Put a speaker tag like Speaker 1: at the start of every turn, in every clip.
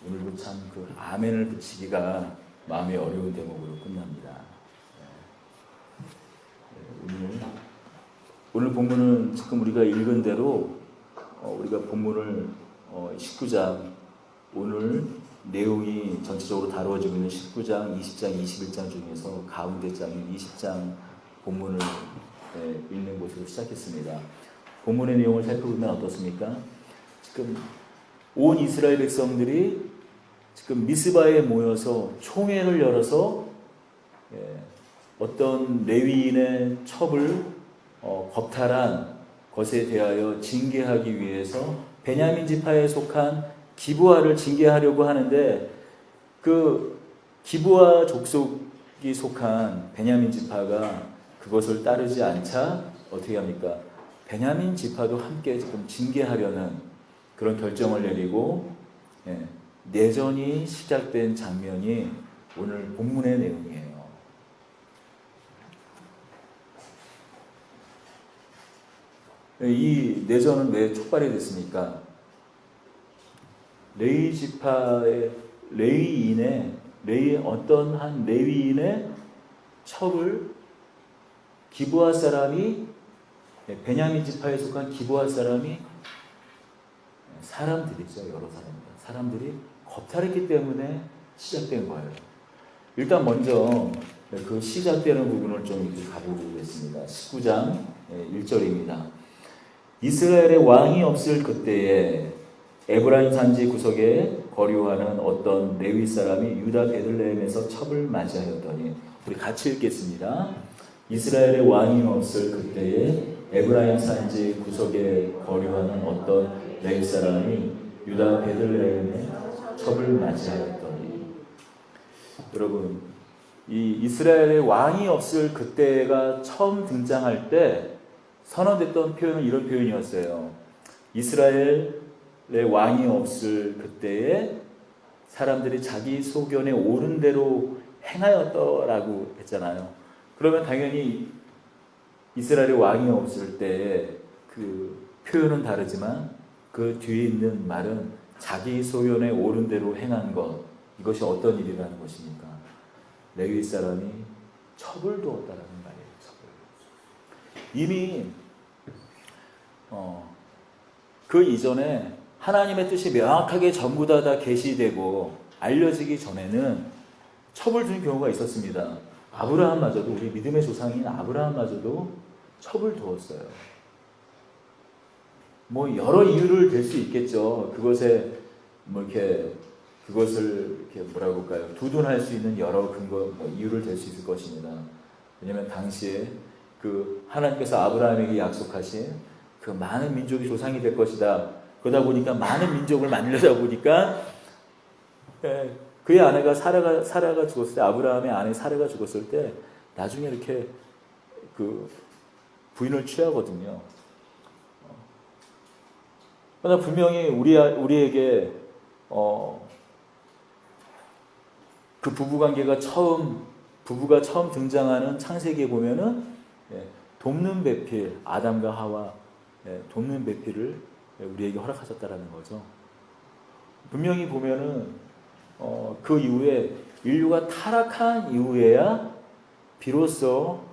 Speaker 1: 오늘도 참 그 아멘을 붙이기가 마음이 어려운 대목으로 끝납니다. 오늘 본문은 지금 우리가 읽은 대로 우리가 본문을 19장 오늘 내용이 전체적으로 다루어지고 있는 19장, 20장, 21장 중에서 가운데 장인 20장 본문을 읽는 곳으로 시작했습니다. 본문의 내용을 살펴보면 어떻습니까? 지금 온 이스라엘 백성들이 지금 미스바에 모여서 총회를 열어서 어떤 레위인의 첩을 겁탈한 것에 대하여 징계하기 위해서 베냐민 지파에 속한 기브아를 징계하려고 하는데, 그 기브아 족속이 속한 베냐민 지파가 그것을 따르지 않자 어떻게 합니까? 베냐민 지파도 함께 지금 징계하려는 그런 결정을 내리고 내전이 시작된 장면이 오늘 본문의 내용이에요. 이 내전은 왜 촉발이 됐습니까? 레위 지파의 어떤 한 레위인의 첩을 기브아 사람이, 베냐민 지파에 속한 기브아 사람이, 사람들이죠. 여러 사람들이 겁탈했기 때문에 시작된 거예요. 일단 먼저 그 시작되는 부분을 좀 이렇게 가보겠습니다. 19장 1절입니다. 이스라엘의 왕이 없을 그때에 에브라임 산지 구석에 거류하는 어떤 레위 사람이 유다 베들레헴에서 첩을 맞이하였더니, 우리 같이 읽겠습니다. 이스라엘의 왕이 없을 그때에 에브라임 산지 구석에 거류하는 어떤 레위 사람이 유다 베들레헴에 첩을 맞이하였더니. 여러분, 이 이스라엘의 왕이 없을 그때가 처음 등장할 때 선언됐던 표현은 이런 표현이었어요. 이스라엘의 왕이 없을 그때에 사람들이 자기 소견에 옳은 대로 행하였더라고 했잖아요. 그러면 당연히 이스라엘의 왕이 없을 때의 그 표현은 다르지만 그 뒤에 있는 말은 자기 소견에 옳은 대로 행한 것, 이것이 어떤 일이라는 것입니까? 레위 사람이 첩을 두었다라는 말이에요. 이미 그 이전에 하나님의 뜻이 명확하게 전부 다 계시되고 알려지기 전에는 첩을 둔 경우가 있었습니다. 아브라함마저도, 우리 믿음의 조상인 아브라함마저도 첩을 두었어요. 뭐 여러 이유를 댈 수 있겠죠. 그것에 그것을 이렇게 뭐라고 할까요? 두둔할 수 있는 여러 근거, 이유를 댈 수 있을 것입니다. 왜냐하면 당시에 그 하나님께서 아브라함에게 약속하신 그 많은 민족이 조상이 될 것이다. 그러다 보니까 많은 민족을 만들다 보니까 그의 아내가 사라가 죽었을 때, 아브라함의 아내 사라가 죽었을 때 나중에 이렇게 그 부인을 취하거든요. 그러나 분명히 우리에게 그 부부가 처음 등장하는 창세기에 보면은 돕는 배필, 아담과 하와 돕는 배필을 우리에게 허락하셨다라는 거죠. 분명히 보면은 그 이후에 인류가 타락한 이후에야 비로소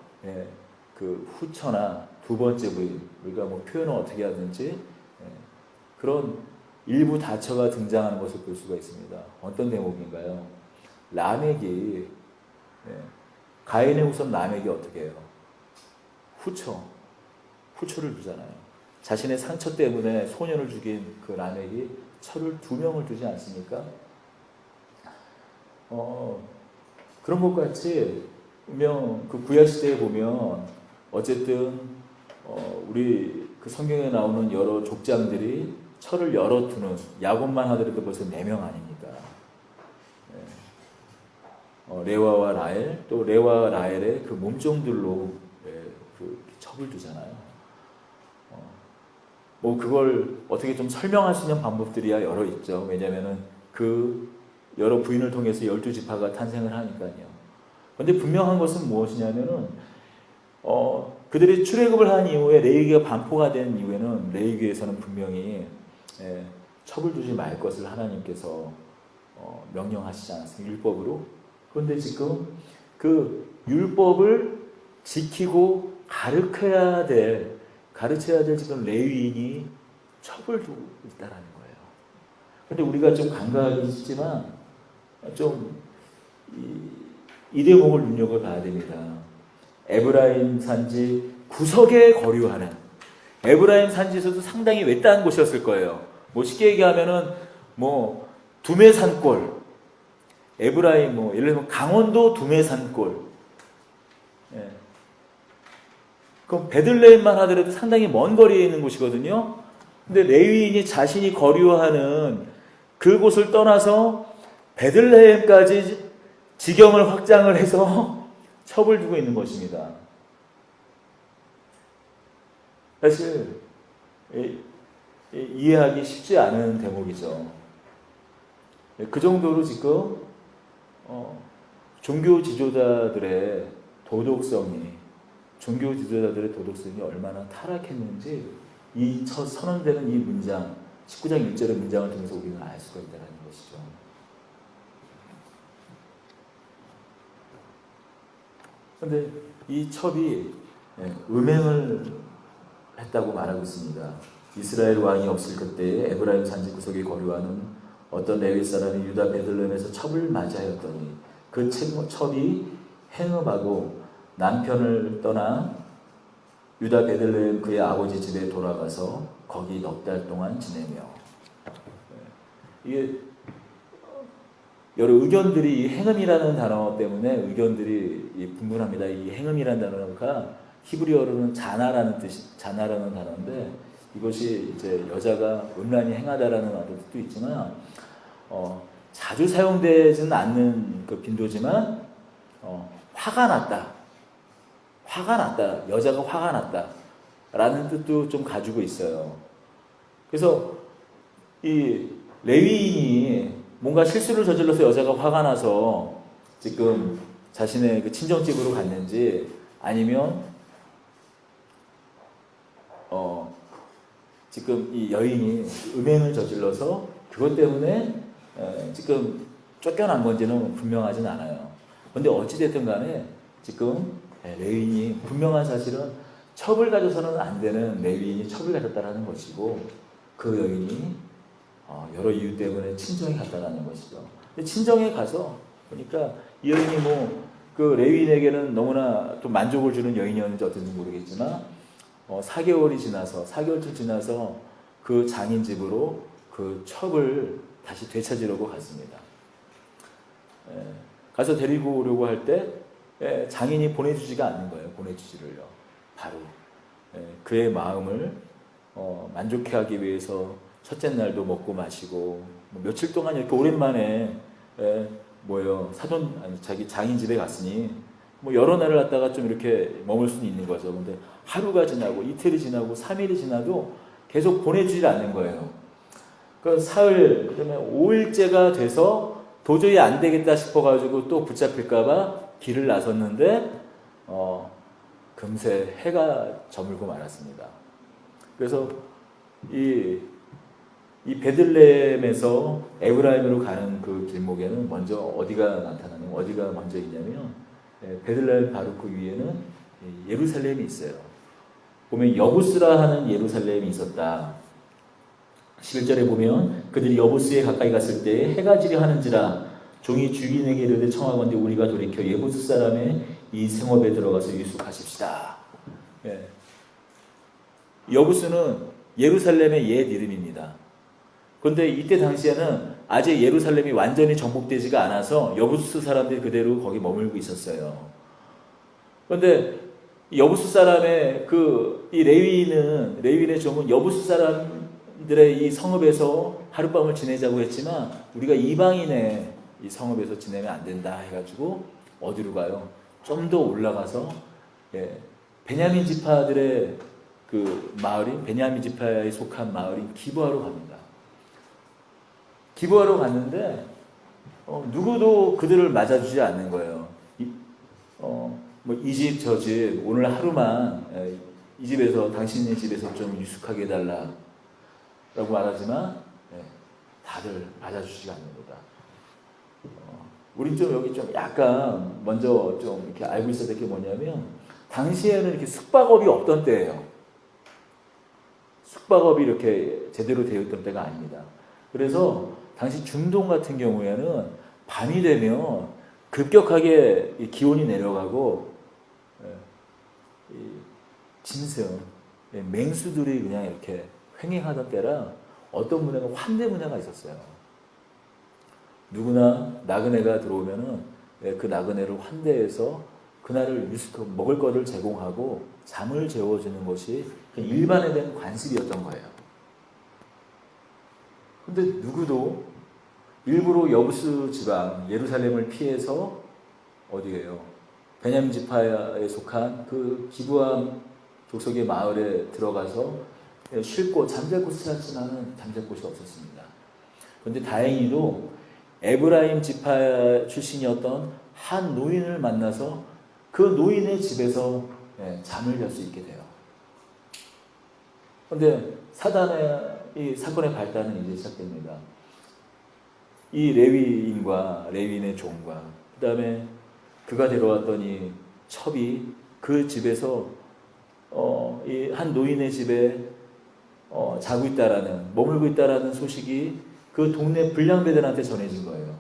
Speaker 1: 그 후처나 두 번째 부인, 우리가 뭐 표현을 어떻게 하든지 그런 일부 다처가 등장하는 것을 볼 수가 있습니다. 어떤 대목인가요? 라멕이, 가인의 후손 라멕이 어떻게 해요? 후처를 두잖아요. 자신의 상처 때문에 소년을 죽인 그 라멕이 철을 2명을 두지 않습니까? 그런 것 같이 분명 그 구약 시대에 보면 어쨌든 우리 그 성경에 나오는 여러 족장들이 철을 여러 두는, 야곱만 하더라도 벌써 4명 아닙니까? 레와와 라헬, 또 레와 라헬의 그 몸종들로 그 첩을 두잖아요. 뭐 그걸 어떻게 좀 설명할 수 있는 방법들이야 여러 있죠. 왜냐면은 그 여러 부인을 통해서 12지파가 탄생을 하니까요. 그런데 분명한 것은 무엇이냐면은 그들이 출애굽을 한 이후에 레위기가 반포가 된 이후에는 레위기에서는 분명히 첩을 두지 말 것을 하나님께서 명령하시지 않았습니까? 율법으로. 그런데 지금 그 율법을 지키고 가르쳐야 될 지금 레위인이 처벌도 있다라는 거예요. 근데 우리가 좀 간과하기 쉽지만 좀 이 대목을 눈여겨봐야 됩니다. 에브라임 산지 구석에 거류하는, 에브라임 산지에서도 상당히 외딴 곳이었을 거예요. 뭐 쉽게 얘기하면은 뭐 두메산골, 에브라임 뭐 예를 들면 강원도 두메산골. 예. 그럼 베들레헴만 하더라도 상당히 먼 거리에 있는 곳이거든요. 근데 레위인이 자신이 거류하는 그곳을 떠나서 베들레헴까지 지경을 확장을 해서 첩을 두고 있는 것입니다. 사실 이해하기 쉽지 않은 대목이죠. 그 정도로 지금 종교 지도자들의 도덕성이 얼마나 타락했는지 이 첫 선언되는 이 문장 19장 1절의 문장을 통해서 우리는 알 수가 있다는 것이죠. 그런데 이 첩이 음행을 했다고 말하고 있습니다. 이스라엘 왕이 없을 그때에 에브라임 산지 구석에 거류하는 어떤 레위 사람이 유다 베들레헴에서 첩을 맞이하였더니 그 첩이 행음하고 남편을 떠나 유다 베들레헴 그의 아버지 집에 돌아가서 거기 넉 달 동안 지내며, 이게 여러 의견들이 이 행음이라는 단어 때문에 의견들이 분분합니다. 이 행음이라는 단어가 히브리어로는 자나라는 단어인데 이것이 이제 여자가 음란히 행하다라는 뜻도 있지만 자주 사용되지는 않는 그 빈도지만 화가 났다, 여자가 화가 났다라는 뜻도 좀 가지고 있어요. 그래서 이 레위인이 뭔가 실수를 저질러서 여자가 화가 나서 지금 자신의 그 친정집으로 갔는지, 아니면 지금 이 여인이 음행을 저질러서 그것 때문에 지금 쫓겨난 건지는 분명하진 않아요. 그런데 어찌됐든 간에 지금 레위인이 분명한 사실은 첩을 가져서는 안 되는 레위인이 첩을 가졌다는 것이고, 그 여인이 여러 이유 때문에 친정에 갔다는 것이죠. 근데 친정에 가서 보니까 이 여인이 그 레위인에게는 너무나 또 만족을 주는 여인이었는지 어떤지 모르겠지만 4개월쯤 지나서 그 장인 집으로 그 첩을 다시 되찾으려고 갔습니다. 가서 데리고 오려고 할 때 장인이 보내주지가 않는 거예요. 보내주지를요. 바로 그의 마음을 만족해 하기 위해서 첫째 날도 먹고 마시고 며칠 동안 이렇게 오랜만에 자기 장인 집에 갔으니 여러 날을 갔다가 좀 이렇게 머물 수는 있는 거죠. 근데 하루가 지나고 이틀이 지나고 3일이 지나도 계속 보내주질 않는 거예요. 그 사흘, 그다음에 5일째가 돼서 도저히 안 되겠다 싶어가지고 또 붙잡힐까봐 길을 나섰는데 금세 해가 저물고 말았습니다. 그래서 이 베들레헴에서 에브라임으로 가는 그 길목에는 먼저 어디가 먼저 있냐면 베들레헴 바로 그 위에는 예루살렘이 있어요. 보면 여부스라 하는 예루살렘이 있었다. 11절에 보면 그들이 여부스에 가까이 갔을 때 해가 지려 하는지라 종이 주인에게 이르되 청하건대 우리가 돌이켜 여부스 사람의 이 생업에 들어가서 유숙하십시다. 여부스는 예루살렘의 옛 이름입니다. 그런데 이때 당시에는 아직 예루살렘이 완전히 정복되지가 않아서 여부스 사람들이 그대로 거기 머물고 있었어요. 그런데 여부스 사람의 이 레위인의 종은 여부스 사람들의 이 성읍에서 하룻밤을 지내자고 했지만 우리가 이방인의 이 성읍에서 지내면 안 된다 해가지고 어디로 좀 더 올라가서 베냐민 지파들의 그 마을인 베냐민 지파에 속한 마을인 기브아로 갑니다. 기브아로 갔는데 누구도 그들을 맞아주지 않는 거예요. 이 집 저 집 오늘 하루만 이 집에서 당신의 집에서 좀 유숙하게 해달라라고 말하지만 다들 맞아주지가 않는 거다. 우린 좀 여기 좀 약간 먼저 좀 이렇게 알고 있어야 될 게 뭐냐면, 당시에는 이렇게 숙박업이 없던 때예요. 숙박업이 이렇게 제대로 되어 있던 때가 아닙니다. 그래서 당시 중동 같은 경우에는 밤이 되면 급격하게 기온이 내려가고, 이 짐승, 맹수들이 그냥 이렇게 횡행하던 때라 어떤 문화가 환대 문화가 있었어요. 누구나 나그네가 들어오면은 그 나그네를 환대해서 그날을 먹을 것을 제공하고 잠을 재워주는 것이 일반에 대한 관습이었던 거예요. 근데 누구도 일부러 여부스 지방 예루살렘을 피해서 어디예요? 베냐민 지파에 속한 그 기브암 족속의 마을에 들어가서 쉴 곳, 잠잘 곳을 찾지만은 잠잘 곳이 없었습니다. 그런데 다행히도 에브라임 지파 출신이었던 한 노인을 만나서 그 노인의 집에서 잠을 잘 수 있게 돼요. 그런데 사단의 이 사건의 발단은 이제 시작됩니다. 이 레위인과 레위인의 종과 그 다음에 그가 데려왔던 이 첩이 그 집에서 이 한 노인의 집에 자고 있다라는, 머물고 있다라는 소식이 그 동네 불량배들한테 전해진 거예요.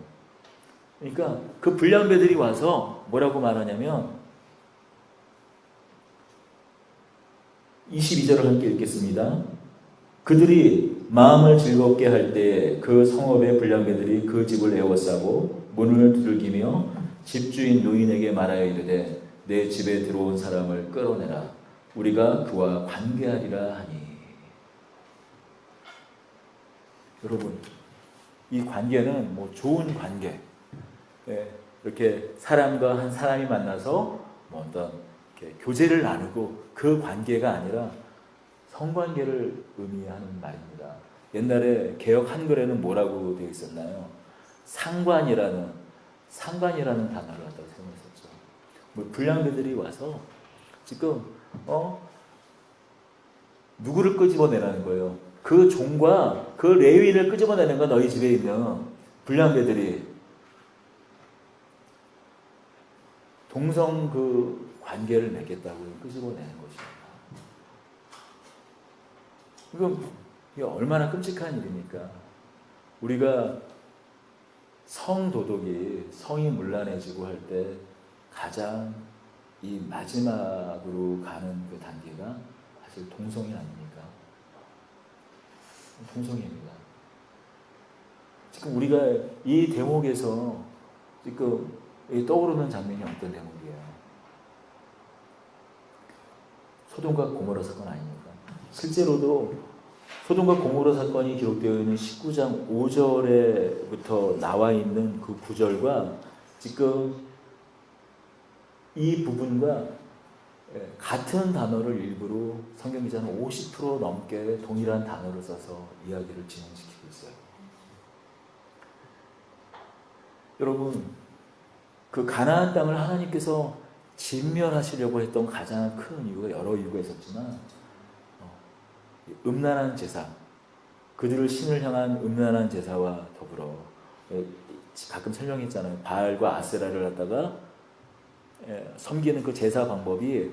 Speaker 1: 그러니까 그 불량배들이 와서 뭐라고 말하냐면, 22절을 함께 읽겠습니다. 그들이 마음을 즐겁게 할 때 그 성읍의 불량배들이 그 집을 에워싸고 문을 두들기며 집주인 노인에게 말하여 이르되 내 집에 들어온 사람을 끌어내라. 우리가 그와 관계하리라 하니. 여러분, 이 관계는 뭐 좋은 관계, 이렇게 사람과 한 사람이 만나서 뭐 어떤 이렇게 교제를 나누고 그 관계가 아니라 성관계를 의미하는 말입니다. 옛날에 개역 한글에는 뭐라고 되어 있었나요? 상관이라는 단어를 갖다가 사용했었죠. 뭐 불량배들이 와서 지금 누구를 끄집어내라는 거예요. 그 종과 그 레위인을 끄집어내는 건 너희 집에 있는 불량배들이 동성 그 관계를 맺겠다고 끄집어내는 것입니다. 이게 얼마나 끔찍한 일입니까? 우리가 성도덕이 성이 문란해지고 할 때 가장 이 마지막으로 가는 그 단계가 사실 동성이 아닙니까? 동성입니다. 지금 우리가 이 대목에서 지금 떠오르는 장면이 어떤 대목이에요? 소돔과 고모라 사건 아닙니까? 실제로도 소돔과 고모라 사건이 기록되어 있는 19장 5절에부터 나와 있는 그 구절과 지금 이 부분과 같은 단어를 일부러 성경 기자는 50% 넘게 동일한 단어를 써서 이야기를 진행시키고 있어요. 여러분, 그 가나안 땅을 하나님께서 진멸하시려고 했던 가장 큰 이유가 여러 이유가 있었지만, 음란한 제사, 그들을 신을 향한 음란한 제사와 더불어 가끔 설명했잖아요. 바알과 아세라를 갖다가 섬기는 그 제사 방법이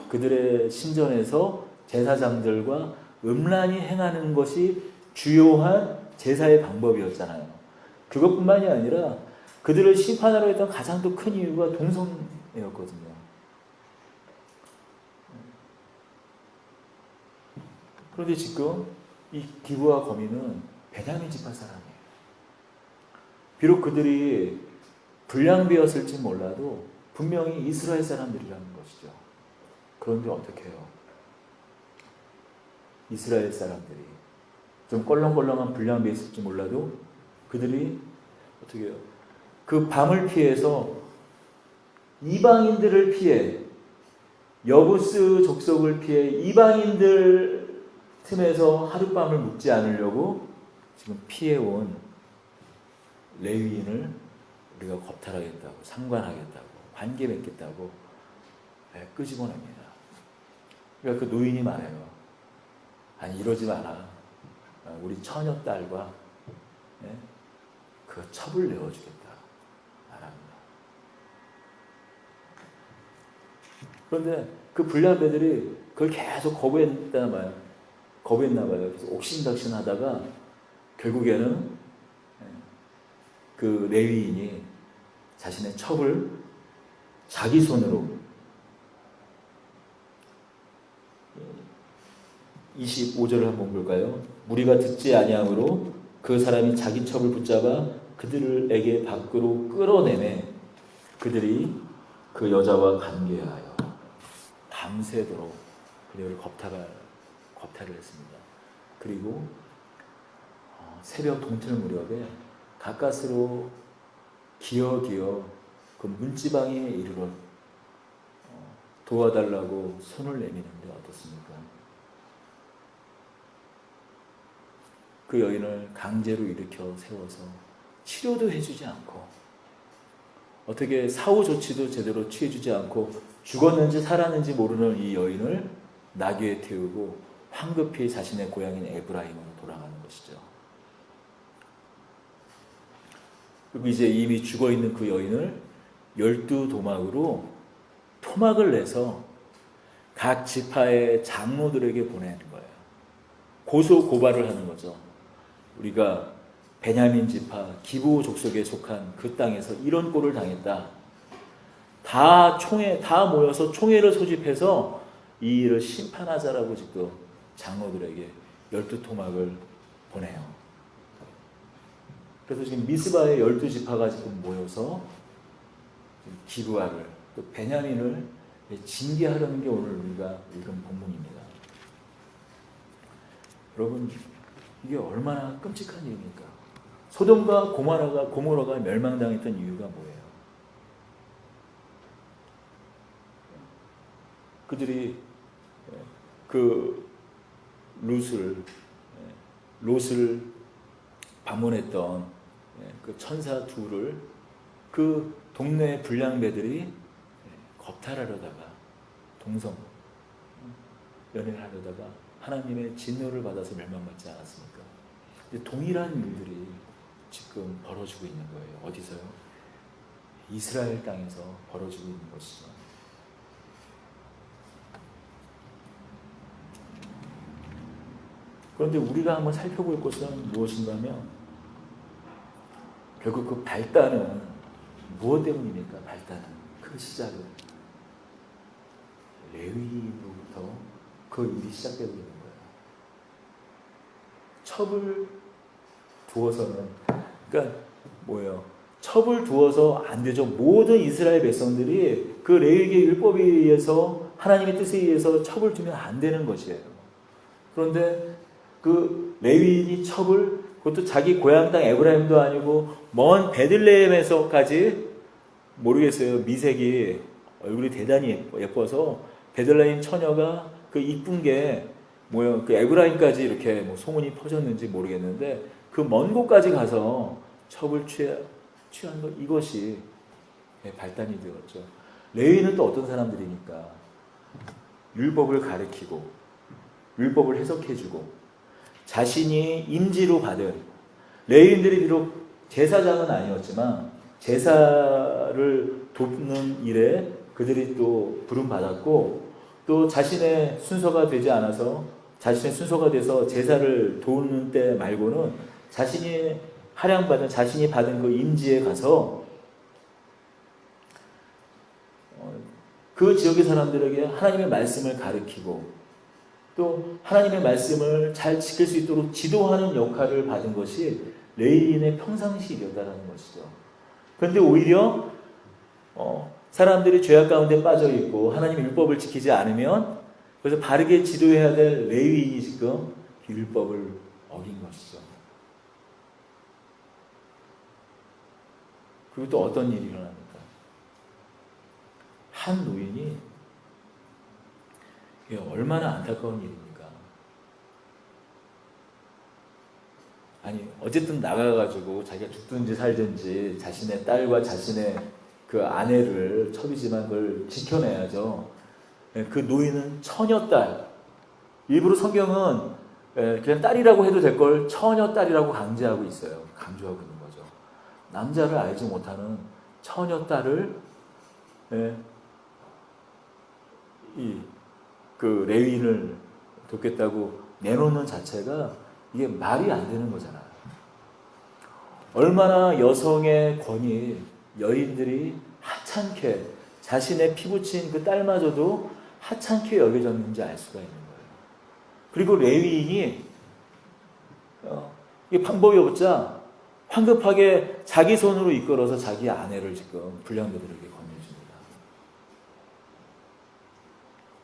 Speaker 1: 그들의 신전에서 제사장들과 음란히 행하는 것이 주요한 제사의 방법이었잖아요. 그것뿐만이 아니라 그들을 심판하러 했던 가장 또 큰 이유가 동성애였거든요. 그런데 지금 이 기브와 거미는 베냐민 지파 사람이에요. 비록 그들이 불량배였을지 몰라도 분명히 이스라엘 사람들이라는 것이죠. 그런데 어떻게 해요? 이스라엘 사람들이 좀 껄렁껄렁한 불량배였을지 몰라도 그들이 어떻게 해요? 그 밤을 피해서 이방인들을 피해, 여부스 족속을 피해 이방인들 틈에서 하룻밤을 묵지 않으려고 지금 피해온 레위인을 우리가 겁탈하겠다고, 상관하겠다고, 관계 맺겠다고 끄집어냅니다. 그러니까 그 노인이 말해요. 아니, 이러지 마라. 우리 처녀딸과 그 첩을 내어주겠다. 그런데 그 불량배들이 그걸 계속 거부했나 봐요. 그래서 옥신각신하다가 결국에는 그 레위인이 자신의 첩을 자기 손으로 25절을 한번 볼까요? 무리가 듣지 아니함으로 그 사람이 자기 첩을 붙잡아 그들에게 밖으로 끌어내매 그들이 그 여자와 관계하여 밤새도록 그녀를 겁탈을 했습니다. 그리고 새벽 동틀 무렵에 가까스로 기어 그 문지방에 이르러 도와달라고 손을 내미는데 어떻습니까? 그 여인을 강제로 일으켜 세워서 치료도 해주지 않고 어떻게 사후 조치도 제대로 취해주지 않고 죽었는지 살았는지 모르는 이 여인을 나귀에 태우고 황급히 자신의 고향인 에브라임으로 돌아가는 것이죠. 그리고 이제 이미 죽어있는 그 여인을 12도막으로 토막을 내서 각 지파의 장로들에게 보내는 거예요. 고소 고발을 하는 거죠. 우리가 베냐민 지파 기브오 족속에 속한 그 땅에서 이런 꼴을 당했다. 다 모여서 총회를 소집해서 이 일을 심판하자라고 지금 장로들에게 12토막을 보내요. 그래서 지금 미스바의 12지파가 지금 모여서 기브아를 또 베냐민을 징계하려는 게 오늘 우리가 읽은 본문입니다. 여러분, 이게 얼마나 끔찍한 일입니까? 소돔과 고모라가 멸망당했던 이유가 뭐예요? 그들이 그 롯을 방문했던 그 천사 둘을 그 동네 불량배들이 겁탈하려다가 동성 연애를 하려다가 하나님의 진노를 받아서 멸망받지 않았습니까? 동일한 일들이 지금 벌어지고 있는 거예요. 어디서요? 이스라엘 땅에서 벌어지고 있는 것이죠. 그런데 우리가 한번 살펴볼 것은 무엇인가 하면 결국 그 발단은 무엇 때문입니까? 발단은 그 시작은 레위인으로부터 그 일이 시작되고 있는 거예요. 첩을 두어서는 그러니까 뭐예요? 첩을 두어서 안 되죠. 모든 이스라엘 백성들이 그 레위기의 율법에 의해서 하나님의 뜻에 의해서 첩을 두면 안 되는 것이에요. 그런데 그 레위인이 첩을 그것도 자기 고향 땅 에브라임도 아니고 먼 베들레헴에서까지 모르겠어요. 미색이 얼굴이 대단히 예뻐서 베들레헴 처녀가 그 이쁜 게 뭐요? 그 에브라임까지 이렇게 뭐 소문이 퍼졌는지 모르겠는데 그 먼 곳까지 가서 첩을 취한 것 이것이 발단이 되었죠. 레위인은 또 어떤 사람들이니까 율법을 가르치고 율법을 해석해주고 자신이 임지로 받은 레위인들이 비록 제사장은 아니었지만 제사를 돕는 일에 그들이 또 부름받았고 또 자신의 순서가 되지 않아서 자신의 순서가 돼서 제사를 도우는 때 말고는 자신이 할양받은 자신이 받은 그 임지에 가서 그 지역의 사람들에게 하나님의 말씀을 가르치고 또 하나님의 말씀을 잘 지킬 수 있도록 지도하는 역할을 받은 것이 레위인의 평상시 일이었다는 것이죠. 그런데 오히려 사람들이 죄악 가운데 빠져 있고 하나님의 율법을 지키지 않으면 그래서 바르게 지도해야 될 레위인이 지금 율법을 어긴 것이죠. 그리고 또 어떤 일이 일어납니까? 한 노인이 얼마나 안타까운 일입니까? 아니 어쨌든 나가가지고 자기가 죽든지 살든지 자신의 딸과 자신의 그 아내를 첩이지만 그걸 지켜내야죠. 그 노인은 처녀딸. 일부러 성경은 그냥 딸이라고 해도 될 걸 처녀딸이라고 강조하고 있어요. 강조하고 있는 거죠. 남자를 알지 못하는 처녀딸을 그 레위인을 돕겠다고 내놓는 자체가 이게 말이 안 되는 거잖아요. 얼마나 여성의 권위, 여인들이 하찮게 자신의 피부친 그 딸마저도 하찮게 여겨졌는지 알 수가 있는 거예요. 그리고 레위인이 이게 방법이 없자 황급하게 자기 손으로 이끌어서 자기 아내를 지금 불량배들에게 건네줍니다.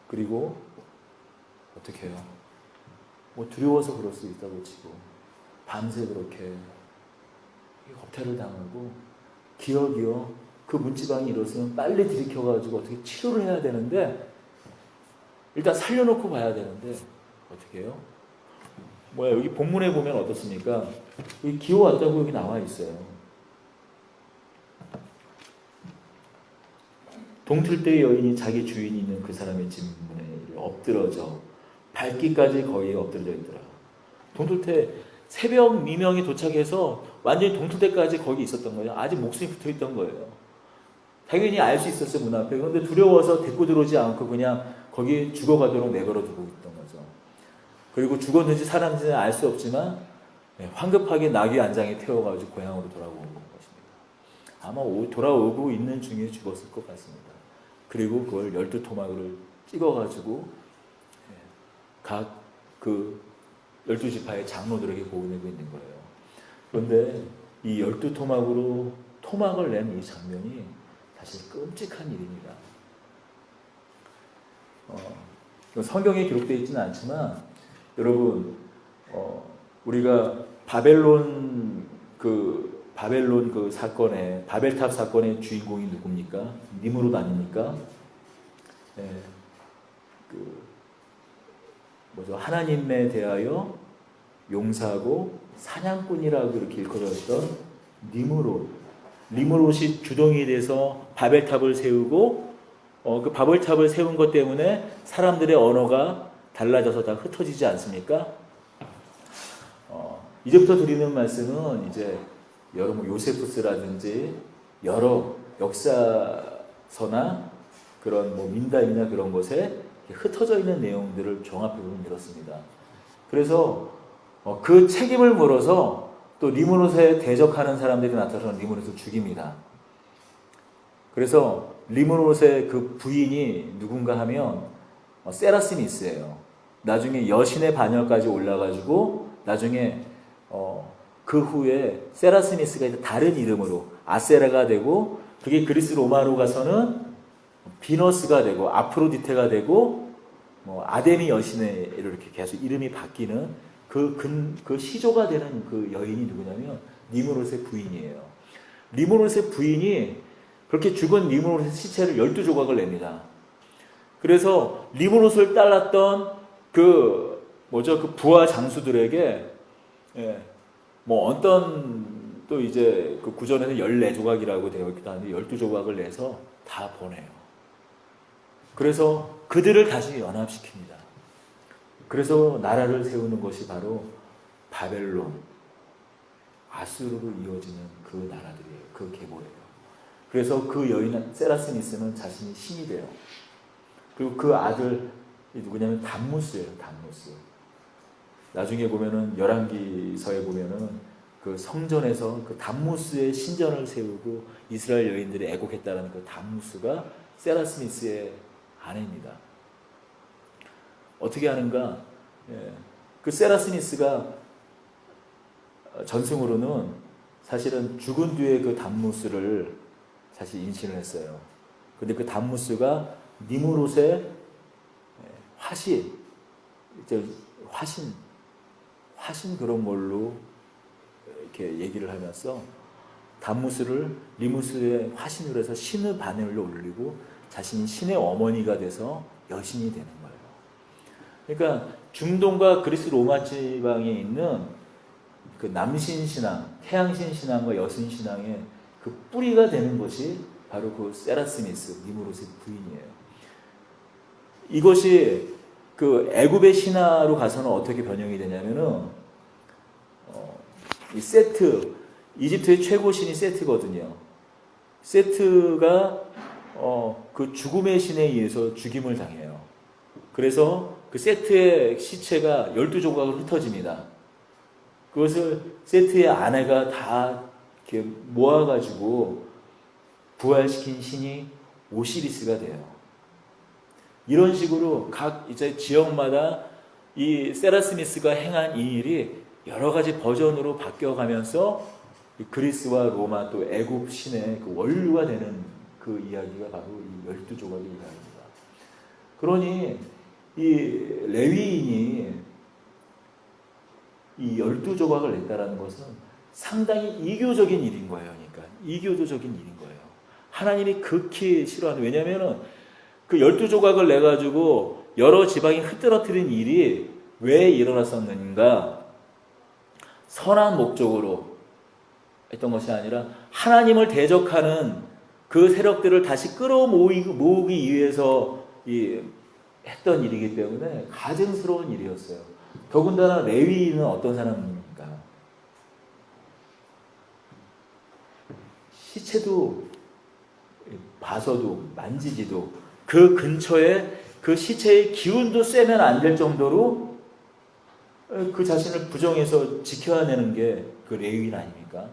Speaker 1: 그리고 어떻게 해요? 뭐 두려워서 그럴 수 있다고 치고 밤새 그렇게 겁탈을 당하고 기어기어 그 문지방이 일어서면 빨리 들이켜가지고 어떻게 치료를 해야 되는데 일단 살려놓고 봐야 되는데 어떻게 해요? 여기 본문에 보면 어떻습니까? 여기 기어왔다고 여기 나와 있어요. 동틀 때 여인이 자기 주인이 있는 그 사람의 집 문에 엎드러져 밟기까지 거의 엎드러져 있더라. 동틀 때 새벽 미명이 도착해서 완전히 동틀 때까지 거기 있었던 거예요. 아직 목숨이 붙어 있던 거예요. 당연히 알 수 있었어요, 문 앞에. 그런데 두려워서 데리고 들어오지 않고 그냥 거기 죽어가도록 내버려 두고 있던 거죠. 그리고 죽었는지 살았는지는 알 수 없지만 황급하게 나귀 안장에 태워가지고 고향으로 돌아오는 것입니다. 아마 돌아오고 있는 중에 죽었을 것 같습니다. 그리고 그걸 12토막을 찍어가지고 각 그 12지파의 장로들에게 보내고 있는 거예요. 그런데 이 12토막으로 토막을 낸 이 장면이 사실 끔찍한 일입니다. 성경에 기록되어 있지는 않지만 여러분 우리가 바벨론 그 사건의 바벨탑 사건의 주인공이 누굽니까? 니므롯 아닙니까? 하나님에 대하여 용사고 사냥꾼이라고 이렇게 일컬어졌던 니므롯이 주동이 돼서 바벨탑을 세우고 그 바벨탑을 세운 것 때문에 사람들의 언어가 달라져서 다 흩어지지 않습니까? 이제부터 드리는 말씀은 이제 여러분 요세푸스라든지 여러 역사서나 그런 민담이나 그런 것에 흩어져 있는 내용들을 종합해 보면 이렇습니다. 그래서 그 책임을 물어서 또 니므롯에 대적하는 사람들이 나타나서 니므롯을 죽입니다. 그래서 니므롯의 그 부인이 누군가 하면 세라스미스예요. 나중에 여신의 반열까지 올라가지고 나중에 그 후에 세라스미스가 이제 다른 이름으로 아세라가 되고 그게 그리스 로마로 가서는 비너스가 되고 아프로디테가 되고 아데미 여신의 이렇게 계속 이름이 바뀌는 그 시조가 되는 그 여인이 누구냐면 니므롯의 부인이에요. 니므롯의 부인이 그렇게 죽은 니므롯의 시체를 12조각을 냅니다. 그래서 니므롯을 따랐던 그 부하 장수들에게 어떤 또 이제 그 구전에서 14조각이라고 되어 있기도 한데 12조각을 내서 다 보내요. 그래서 그들을 다시 연합시킵니다. 그래서 나라를 세우는 것이 바로 바벨론, 아수르로 이어지는 그 나라들이에요. 그 계보예요. 그래서 그 여인 세라스미스는 자신이 신이 돼요. 그리고 그 아들 누구냐면 담무스예요. 담무스. 나중에 보면은 열왕기서에 보면은 그 성전에서 그 담무스의 신전을 세우고 이스라엘 여인들이 애곡했다는 그 담무스가 세라스미스의 아내입니다. 어떻게 하는가? 그 세라스미스가 전승으로는 사실은 죽은 뒤에 그 담무스를 사실 인신을 했어요. 근데 그 담무스가 니므롯의 화신 그런 걸로 이렇게 얘기를 하면서 담무스를 니므롯의 화신으로 해서 신의 바늘로 올리고 자신이 신의 어머니가 돼서 여신이 되는 거예요. 그러니까 중동과 그리스 로마 지방에 있는 그 남신 신앙, 태양신 신앙과 여신 신앙의 그 뿌리가 되는 것이 바로 그 세라스미스, 니므롯의 부인이에요. 이것이 그 애굽의 신화로 가서는 어떻게 변형이 되냐면은 이 세트, 이집트의 최고 신이 세트거든요. 세트가 그 죽음의 신에 의해서 죽임을 당해요. 그래서 그 세트의 시체가 12조각으로 흩어집니다. 그것을 세트의 아내가 다 이렇게 모아가지고 부활시킨 신이 오시리스가 돼요. 이런 식으로 각 이제 지역마다 이 세라스미스가 행한 이 일이 여러 가지 버전으로 바뀌어가면서 그리스와 로마 또 애굽 신의 그 원류가 되는 그 이야기가 바로 이 12조각의 이야기입니다. 그러니 이 레위인이 이 12조각을 냈다라는 것은 상당히 이교적인 일인 거예요. 그러니까 이교도적인 일인 거예요. 하나님이 극히 싫어하는, 왜냐면은 그 12조각을 내가지고 여러 지방이 흩어뜨린 일이 왜 일어났었는가? 선한 목적으로 했던 것이 아니라 하나님을 대적하는 그 세력들을 다시 끌어모으기 위해서 했던 일이기 때문에 가증스러운 일이었어요. 더군다나 레위인은 어떤 사람입니까? 시체도 봐서도 만지지도 그 근처에 그 시체의 기운도 쐬면 안 될 정도로 그 자신을 부정해서 지켜내는 게 그 레위인 아닙니까?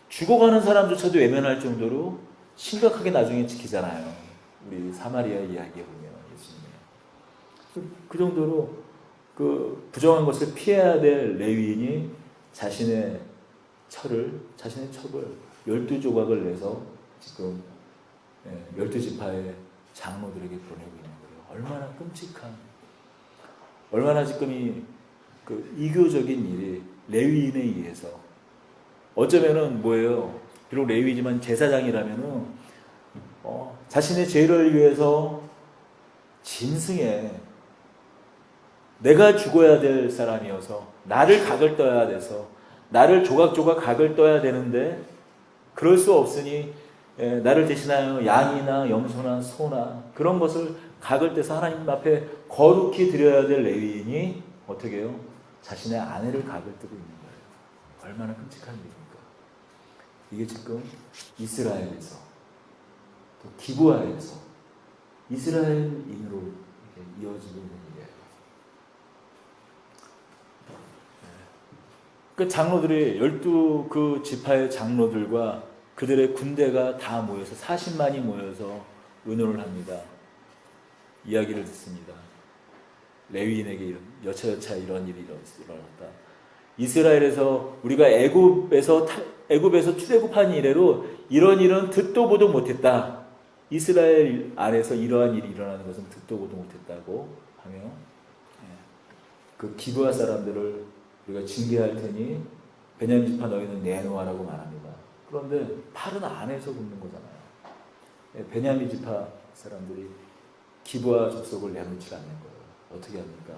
Speaker 1: 죽어가는 사람조차도 외면할 정도로 심각하게 나중에 지키잖아요. 우리 사마리아 이야기에 보면 예수님이 그 정도로 그 부정한 것을 피해야 될 레위인이 자신의 첩을 12조각을 내서 지금 12지파의 장로들에게 보내고 있는 거예요. 얼마나 끔찍한, 얼마나 지금 그 이교적인 일이 레위인에 의해서, 어쩌면은 뭐예요? 비록 레위지만 제사장이라면은 자신의 죄를 위해서 짐승에 내가 죽어야 될 사람이어서 나를 각을 떠야 돼서 나를 조각조각 각을 떠야 되는데 그럴 수 없으니 나를 대신하여 양이나 염소나 소나 그런 것을 각을 떼서 하나님 앞에 거룩히 드려야 될 레위인이 어떻게 해요? 자신의 아내를 각을 뜨고 있는 거예요. 얼마나 끔찍한 일입니까? 이게 지금 이스라엘에서 또 기브아에서 이스라엘인으로 이어지고 있는 일이에요. 그 장로들이 12그 지파의 장로들과 그들의 군대가 다 모여서 40만이 모여서 의논을 합니다. 이야기를 듣습니다. 레위인에게 여차여차 이런 일이 일어났다. 이스라엘에서 우리가 애굽에서 출애굽한 이래로 이런 일은 듣도 보도 못했다. 이스라엘 안에서 이러한 일이 일어나는 것은 듣도 보도 못했다고 하며 그 기브아 사람들을 우리가 징계할 테니 베냐민 지파 너희는 내놓아라고 말합니다. 그런데 팔은 안에서 굽는 거잖아요. 베냐민 지파 사람들이 기브아 족속을 내놓지 않는 거예요. 어떻게 합니까?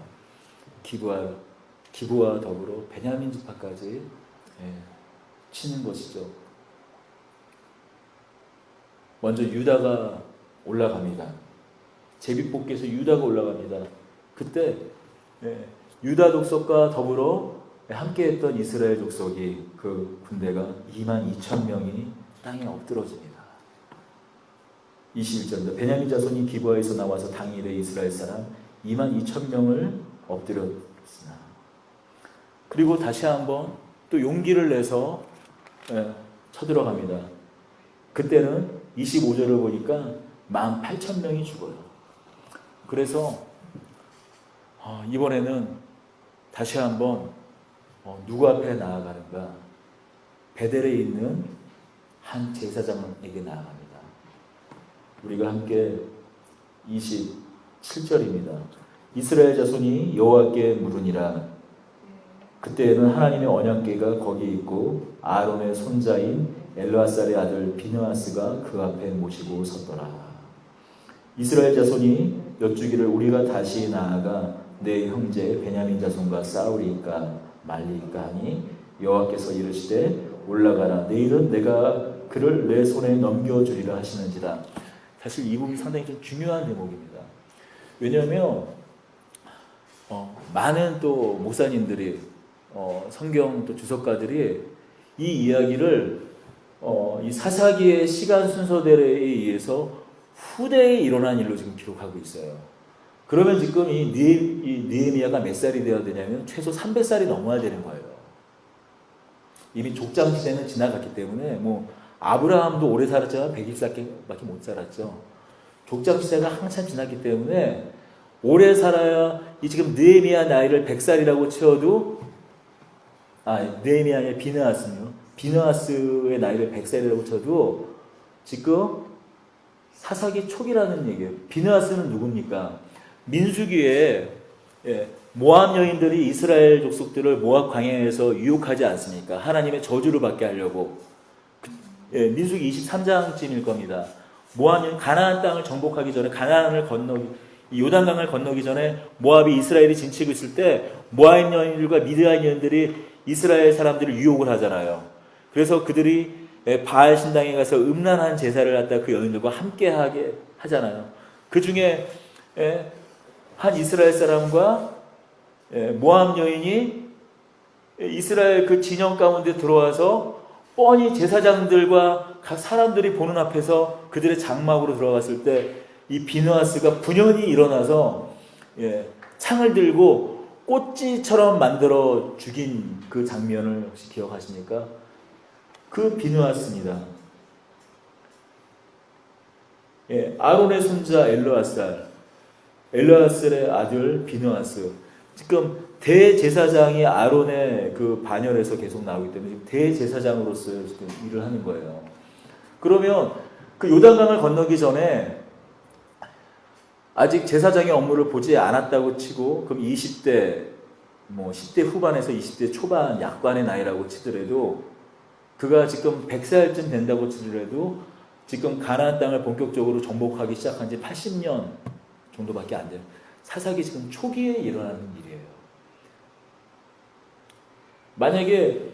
Speaker 1: 기브와 더불어 베냐민 지파까지 치는 것이죠. 먼저 유다가 올라갑니다. 제비뽑기에서 유다가 올라갑니다. 그때 유다 족속과 더불어 함께했던 이스라엘 족속이 그 군대가 22,000명이 땅에 엎드러집니다. 21절입니다. 베냐민 자손이 기브아에서 나와서 당일에 이스라엘 사람 22,000명을 엎드렸으나 그리고 다시 한번 또 용기를 내서 쳐들어갑니다. 그때는 25절을 보니까 18,000명이 죽어요. 그래서 이번에는 다시 한번 누구 앞에 나아가는가? 베델에 있는 한 제사장에게 나아갑니다. 우리가 함께 27절입니다. 이스라엘 자손이 여호와께 물으니라. 그때에는 하나님의 언약궤가 거기 있고 아론의 손자인 엘르아살의 아들 비느하스가 그 앞에 모시고 섰더라. 이스라엘 자손이 여쭈기를 우리가 다시 나아가 내 형제 베냐민 자손과 싸우리까 말리까 하니 여호와께서 이르시되 올라가라. 내일은 내가 그를 내 손에 넘겨주리라 하시는지라. 사실 이 부분이 상당히 좀 중요한 대목입니다. 왜냐하면 많은 또 목사님들이 성경 또 주석가들이 이 이야기를 이 사사기의 시간 순서대로에 의해서 후대에 일어난 일로 지금 기록하고 있어요. 그러면 지금 이 느헤미야가 몇 살이 되어야 되냐면 최소 300살이 넘어야 되는 거예요. 이미 족장 시대는 지나갔기 때문에 뭐 아브라함도 오래 살았지만 120살밖에 못 살았죠. 족장 시대가 한참 지났기 때문에 오래 살아야 이 지금 느헤미야 나이를 100살이라고 채워도 느헤미야 아니라 비느하스요. 비느하스의 나이를 100살이라고 쳐도 지금 사사기 초기라는 얘기예요. 비느하스는 누굽니까? 민수기에 모압 여인들이 이스라엘 족속들을 모압 광야에서 유혹하지 않습니까? 하나님의 저주를 받게 하려고. 민수기 23장쯤일 겁니다. 모압 여인 가나안 땅을 정복하기 전에 요단강을 건너기 전에 모압이 이스라엘이 진치고 있을 때 모압 여인들과 미드안 여인들이 이스라엘 사람들을 유혹을 하잖아요. 그래서 그들이 바알 신당에 가서 음란한 제사를 갖다 그 여인들과 함께 하게 하잖아요. 그 중에 한 이스라엘 사람과 모압 여인이 이스라엘 그 진영 가운데 들어와서 뻔히 제사장들과 각 사람들이 보는 앞에서 그들의 장막으로 들어갔을 때 이 비느하스가 분연히 일어나서 창을 들고 꽃지처럼 만들어 죽인 그 장면을 혹시 기억하십니까? 그 비느하스입니다. 아론의 손자 엘르아살의 아들 비느하스. 지금 대제사장이 아론의 그 반열에서 계속 나오기 때문에 대제사장으로서 지금 일을 하는 거예요. 그러면 그 요단강을 건너기 전에 아직 제사장의 업무를 보지 않았다고 치고 그럼 20대 10대 후반에서 20대 초반 약관의 나이라고 치더라도 그가 지금 100살쯤 된다고 치더라도 지금 가나안 땅을 본격적으로 정복하기 시작한 지 80년 정도밖에 안 돼요. 사사기 지금 초기에 일어나는 일이에요. 만약에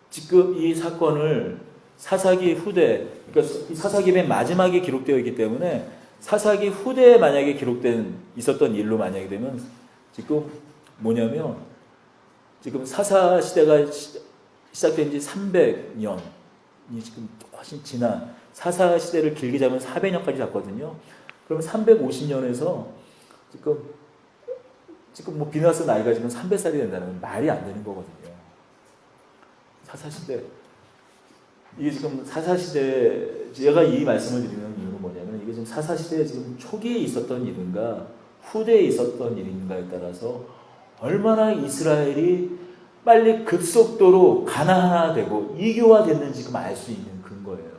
Speaker 1: 지금 이 사건을 사사기 후대, 그러니까 사사기 맨 마지막에 기록되어 있기 때문에 사사기 후대에 만약에 있었던 일로 만약에 되면 지금 뭐냐면 지금 사사 시대가 시작된 지 300년이 지금 훨씬 지난 사사 시대를 길게 잡으면 400년까지 잡거든요. 그럼 350년에서 지금 뭐 비느하스 나이가 지금 300살이 된다는 건 말이 안 되는 거거든요. 사사 시대. 이게 지금 사사 시대, 제가 이 말씀을 드리는 이유는 뭐냐면 이게 지금 사사 시대에 지금 초기에 있었던 일인가 후대에 있었던 일인가에 따라서 얼마나 이스라엘이 빨리 급속도로 가나안화되고 이교화됐는지 지금 알 수 있는 근거예요.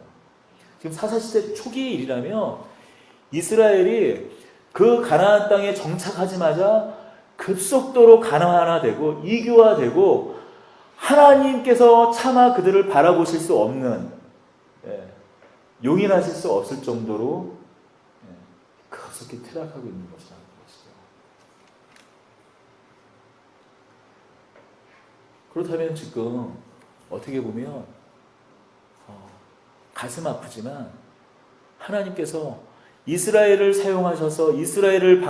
Speaker 1: 지금 사사 시대 초기의 일이라면 이스라엘이 그 가나안 땅에 정착하자마자 급속도로 가나안화되고 이교화되고 하나님께서 차마 그들을 바라보실 수 없는 용인하실 수 없을 정도로 급속히 퇴락하고 있는 것이라는 것이죠. 그렇다면 지금 어떻게 보면 가슴 아프지만 하나님께서 이스라엘을 사용하셔서 이스라엘을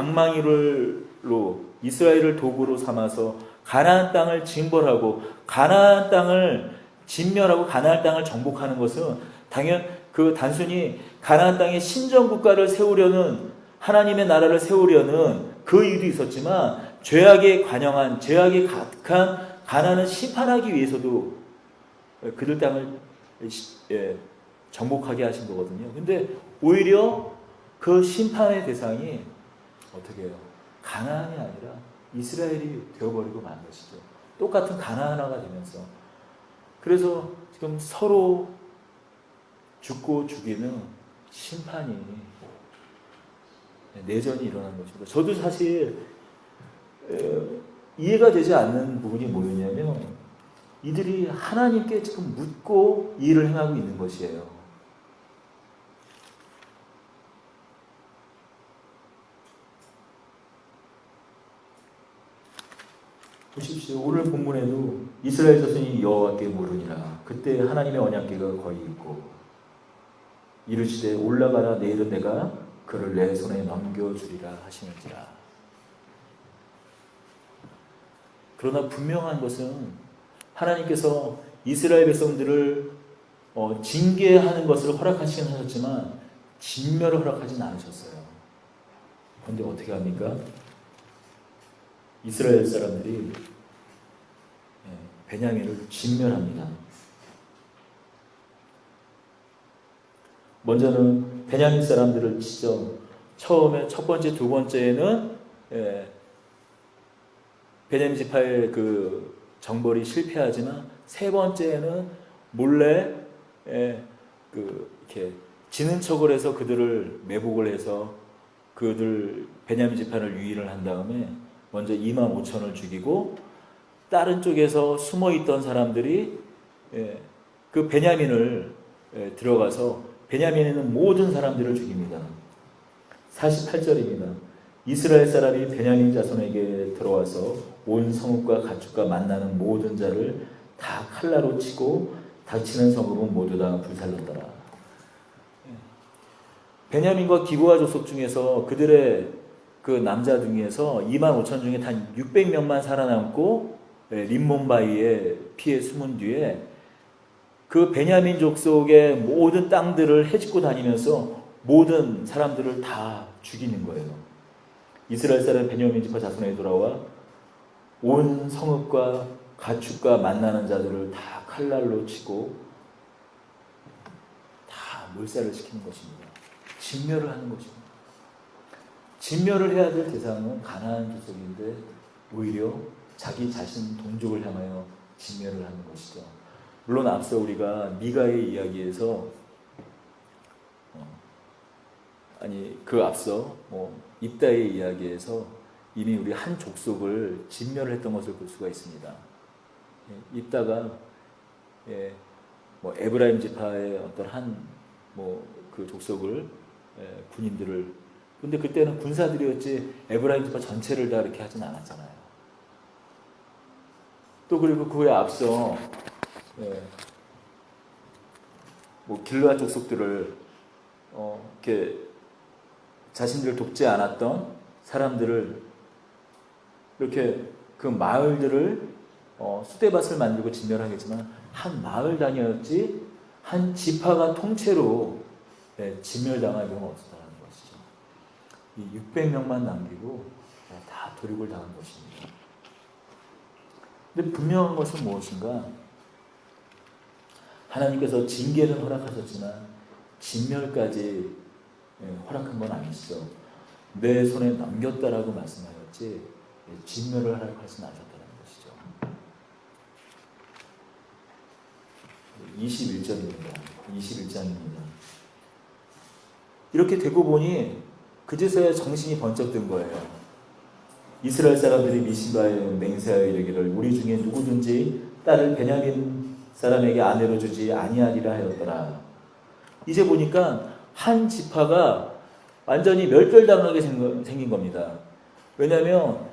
Speaker 1: 이스라엘을 도구로 삼아서 가나안 땅을 징벌하고 가나안 땅을 진멸하고 가나안 땅을 정복하는 것은 단순히 가나안 땅에 신정 국가를 세우려는 하나님의 나라를 세우려는 그 이유도 있었지만 죄악에 가득한 가나안을 심판하기 위해서도 그들 땅을 정복하게 하신 거거든요. 근데 오히려 그 심판의 대상이 어떻게 해요? 가나안이 아니라 이스라엘이 되어버리고 만 것이죠. 똑같은 가나안화가 되면서. 그래서 지금 서로 죽고 죽이는 심판이, 내전이 일어난 것입니다. 저도 사실 이해가 되지 않는 부분이 뭐였냐면 이들이 하나님께 지금 묻고 일을 행하고 있는 것이에요. 보십시오. 오늘 본문에도 이스라엘 자손이 여호와께 물으니라. 그때 하나님의 언약궤가 거기 있고 이르시되 올라가라. 내일은 내가 그를 내 손에 넘겨주리라 하시는지라. 그러나 분명한 것은 하나님께서 이스라엘 백성들을 징계하는 것을 허락하시긴 하셨지만 진멸을 허락하진 않으셨어요. 그런데 어떻게 합니까? 이스라엘 사람들이 베냐민을 진멸합니다. 먼저는 베냐민 사람들을 치죠. 처음에 첫 번째, 두 번째에는 베냐민 지파의 그 정벌이 실패하지만 세 번째에는 몰래 이렇게 지는 척을 해서 그들을 매복을 해서 그들 베냐민 지파를 유인을 한 다음에 먼저 25,000을 죽이고 다른 쪽에서 숨어 있던 사람들이 그 베냐민을 들어가서 베냐민에 있는 모든 사람들을 죽입니다. 48절입니다. 이스라엘 사람이 베냐민 자손에게 들어와서 온 성읍과 가축과 만나는 모든 자를 다 칼라로 치고 닥치는 성읍은 모두 다 불살랐더라. 베냐민과 기브아 족속 중에서 그들의 그 남자 중에서 25,000 중에 단 600명만 살아남고 림몬바위에 피해 숨은 뒤에 그 베냐민 족속의 모든 땅들을 헤집고 다니면서 모든 사람들을 다 죽이는 거예요. 이스라엘 사람 베냐민 지파 자손에 돌아와 온 성읍과 가축과 만나는 자들을 다 칼날로 치고 다 몰살을 시키는 것입니다. 진멸을 하는 것입니다. 진멸을 해야 될 대상은 가나안 족속인데 오히려 자기 자신 동족을 향하여 진멸을 하는 것이죠. 물론 앞서 우리가 미가의 이야기에서 그 앞서 입다의 이야기에서 이미 우리 한 족속을 진멸을 했던 것을 볼 수가 있습니다. 입다가 에브라임 지파의 어떤 그 족속을 군인들을 근데 그때는 군사들이었지 에브라임 지파 전체를 다 이렇게 하진 않았잖아요. 또 그리고 그에 앞서 길르앗 족속들을 이렇게 자신들을 돕지 않았던 사람들을 이렇게 그 마을들을 수대밭을 만들고 진멸하겠지만 한 마을 단위였지 한 지파가 통째로 진멸당할 경우가 없었다는 것이죠. 이 600명만 남기고 다 도륙을 당한 것입니다. 근데 분명한 것은 무엇인가? 하나님께서 징계는 허락하셨지만 진멸까지 허락한 건 아니시죠. 내 손에 넘겼다라고 말씀하셨지 진멸을 허락하진 않으셨다는 것이죠. 21절입니다. 21장입니다. 이렇게 되고 보니 그제서야 정신이 번쩍 든 거예요. 이스라엘 사람들이 미시바에 맹세하여 이르기를 우리 중에 누구든지 딸을 베냐민 사람에게 아내로 주지 아니하리라 하였더라. 이제 보니까 한 지파가 완전히 멸절당하게 생긴 겁니다. 왜냐하면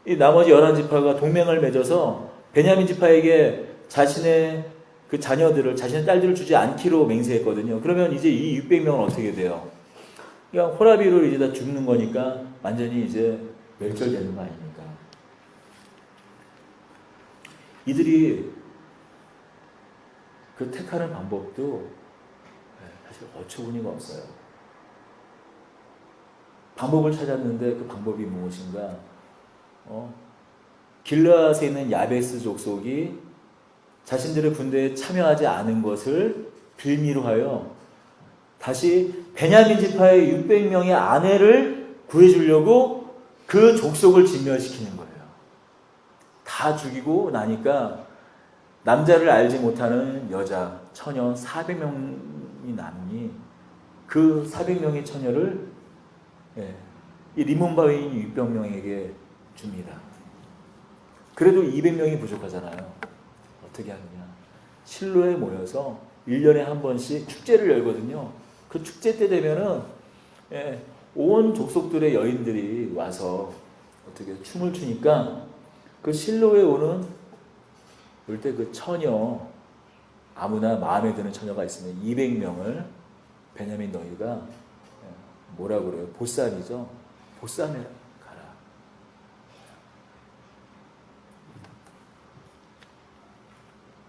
Speaker 1: 이 나머지 11지파가 동맹을 맺어서 베냐민 지파에게 자신의 그 자녀들을, 자신의 딸들을 주지 않기로 맹세했거든요. 그러면 이제 이 600명은 어떻게 돼요? 그냥 호라비로 이제 다 죽는 거니까 완전히 이제 멸절되는 거 아닙니까? 이들이 그 택하는 방법도 사실 어처구니가 없어요. 방법을 찾았는데 그 방법이 무엇인가? 길르앗에 있는 야베스 족속이 자신들의 군대에 참여하지 않은 것을 빌미로 하여 다시 베냐민 지파의 600명의 아내를 구해주려고 그 족속을 진멸시키는 거예요. 다 죽이고 나니까 남자를 알지 못하는 여자, 처녀 400명이 남으니 그 400명의 처녀를 이 리몬바위인 600명에게 줍니다. 그래도 200명이 부족하잖아요. 어떻게 하느냐. 실로에 모여서 1년에 한 번씩 축제를 열거든요. 그 축제 때 되면은 온 족속들의 여인들이 와서 어떻게 춤을 추니까 그 실로에 올 때 그 처녀 아무나 마음에 드는 처녀가 있으면 200명을 베냐민 너희가 뭐라 그래요? 보쌈이죠. 보쌈에 가라.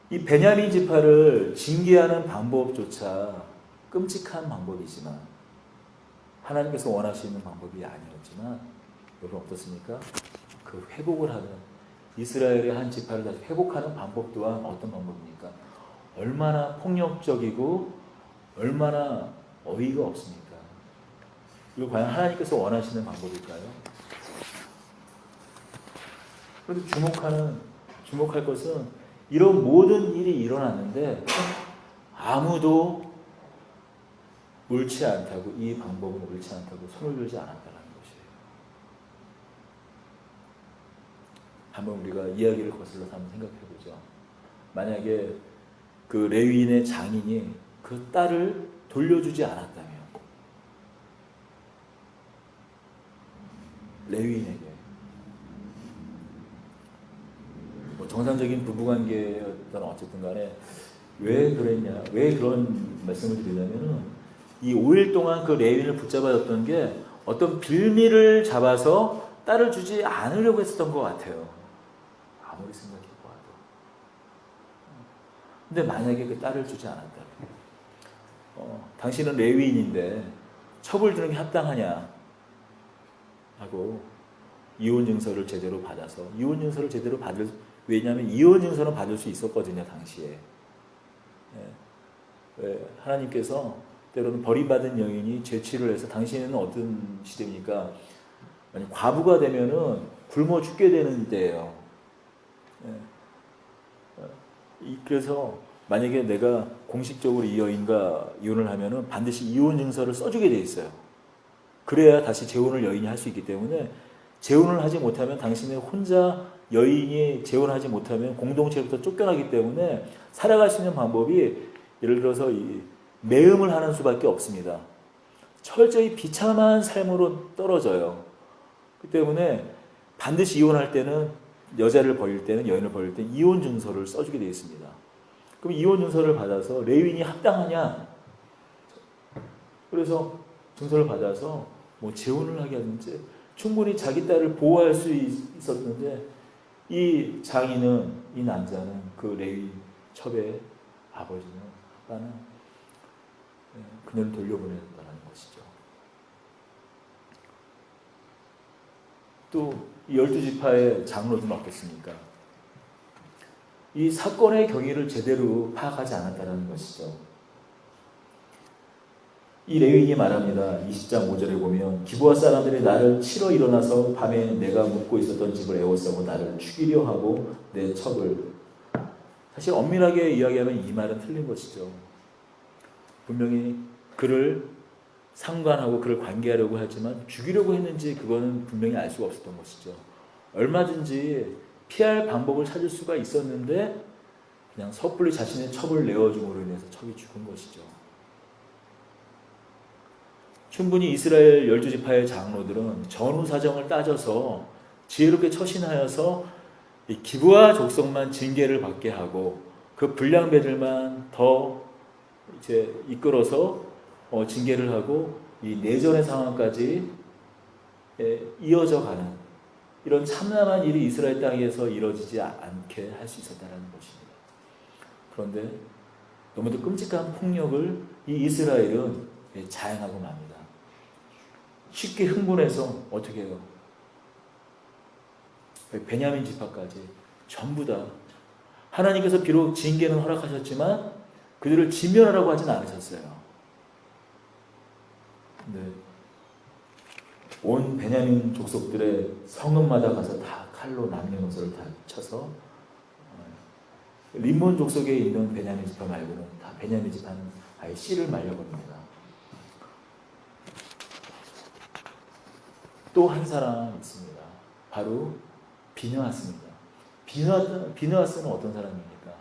Speaker 1: 이 베냐민 지파를 징계하는 방법조차 끔찍한 방법이지만 하나님께서 원하시는 방법이 아니었지만 여러분 어떻습니까? 그 회복을 하는 이스라엘의 한 지파를 다시 회복하는 방법 또한 어떤 방법입니까? 얼마나 폭력적이고 얼마나 어이가 없습니까? 이거 과연 하나님께서 원하시는 방법일까요? 그런데 주목할 것은 이런 모든 일이 일어났는데 아무도 옳지 않다고, 이 방법은 옳지 않다고 손을 들지 않았다는 것이에요. 한번 우리가 이야기를 거슬러서 한번 생각해 보죠. 만약에 그 레위인의 장인이 그 딸을 돌려주지 않았다면, 레위인에게 뭐 정상적인 부부관계였던 어쨌든 간에 왜 그랬냐, 왜 그런 말씀을 드리냐면은 이 5일 동안 그 레위인을 붙잡아줬던 게 어떤 빌미를 잡아서 딸을 주지 않으려고 했었던 것 같아요. 아무리 생각해봐도. 근데 만약에 그 딸을 주지 않았다면, 당신은 레위인인데 첩을 주는 게 합당하냐 하고 이혼 증서를 제대로 받아서, 이혼 증서를 제대로 받을, 왜냐하면 이혼 증서는 받을 수 있었거든요 당시에. 하나님께서 때로는 버림받은 여인이 죄치를 해서, 당시에는 어떤 시대입니까? 과부가 되면은 굶어 죽게 되는 때예요. 그래서 만약에 내가 공식적으로 이 여인과 이혼을 하면은 반드시 이혼 증서를 써주게 돼 있어요. 그래야 다시 재혼을 여인이 할 수 있기 때문에, 재혼을 하지 못하면, 당신의 혼자 여인이 재혼하지 못하면 공동체부터 쫓겨나기 때문에 살아갈 수 있는 방법이, 예를 들어서 이 매음을 하는 수밖에 없습니다. 철저히 비참한 삶으로 떨어져요. 그 때문에 반드시 이혼할 때는, 여자를 버릴 때는, 여인을 버릴 때는 이혼 증서를 써주게 되어 있습니다. 그럼 이혼 증서를 받아서 레위인이 합당하냐? 그래서 증서를 받아서 뭐 재혼을 하게 하든지 충분히 자기 딸을 보호할 수 있었는데, 이 장인은, 이 남자는, 그 레위 첩의 아버지는, 아빠는 그녀를 돌려보냈다는 것이죠. 또 이 12지파의 장로들은 어떻습니까? 이 사건의 경위를 제대로 파악하지 않았다는 것이죠. 이 레위인이 말합니다. 20장 5절에 보면, 기브아 사람들이 나를 치러 일어나서 밤에 내가 묵고 있었던 집을 에워싸고 나를 죽이려 하고 내 첩을, 사실 엄밀하게 이야기하면 이 말은 틀린 것이죠. 분명히 그를 상관하고 그를 관계하려고 하지만 죽이려고 했는지 그거는 분명히 알 수가 없었던 것이죠. 얼마든지 피할 방법을 찾을 수가 있었는데 그냥 섣불리 자신의 첩을 내어줌으로 인해서 첩이 죽은 것이죠. 충분히 이스라엘 12지파의 장로들은 전후 사정을 따져서 지혜롭게 처신하여서 이 기브아 족속만 징계를 받게 하고 그 불량배들만 더 이제 이끌어서 징계를 하고 이 내전의 상황까지 이어져 가는 이런 참담한 일이 이스라엘 땅에서 이루어지지 않게 할 수 있었다는 것입니다. 그런데 너무도 끔찍한 폭력을 이 이스라엘은 자행하고 맙니다. 쉽게 흥분해서 어떻게 해요? 베냐민 지파까지 전부 다, 하나님께서 비록 징계는 허락하셨지만 그들을 진멸하라고 하진 않으셨어요. 네. 온 베냐민 족속들의 성읍마다 가서 다 칼로 남녀노소를 다 쳐서, 림몬 족속에 있는 베냐민 지파 말고는 다 베냐민 지파는 아예 씨를 말려버립니다. 또 한 사람 있습니다. 바로 비느하스입니다. 비느하스는 어떤 사람입니까?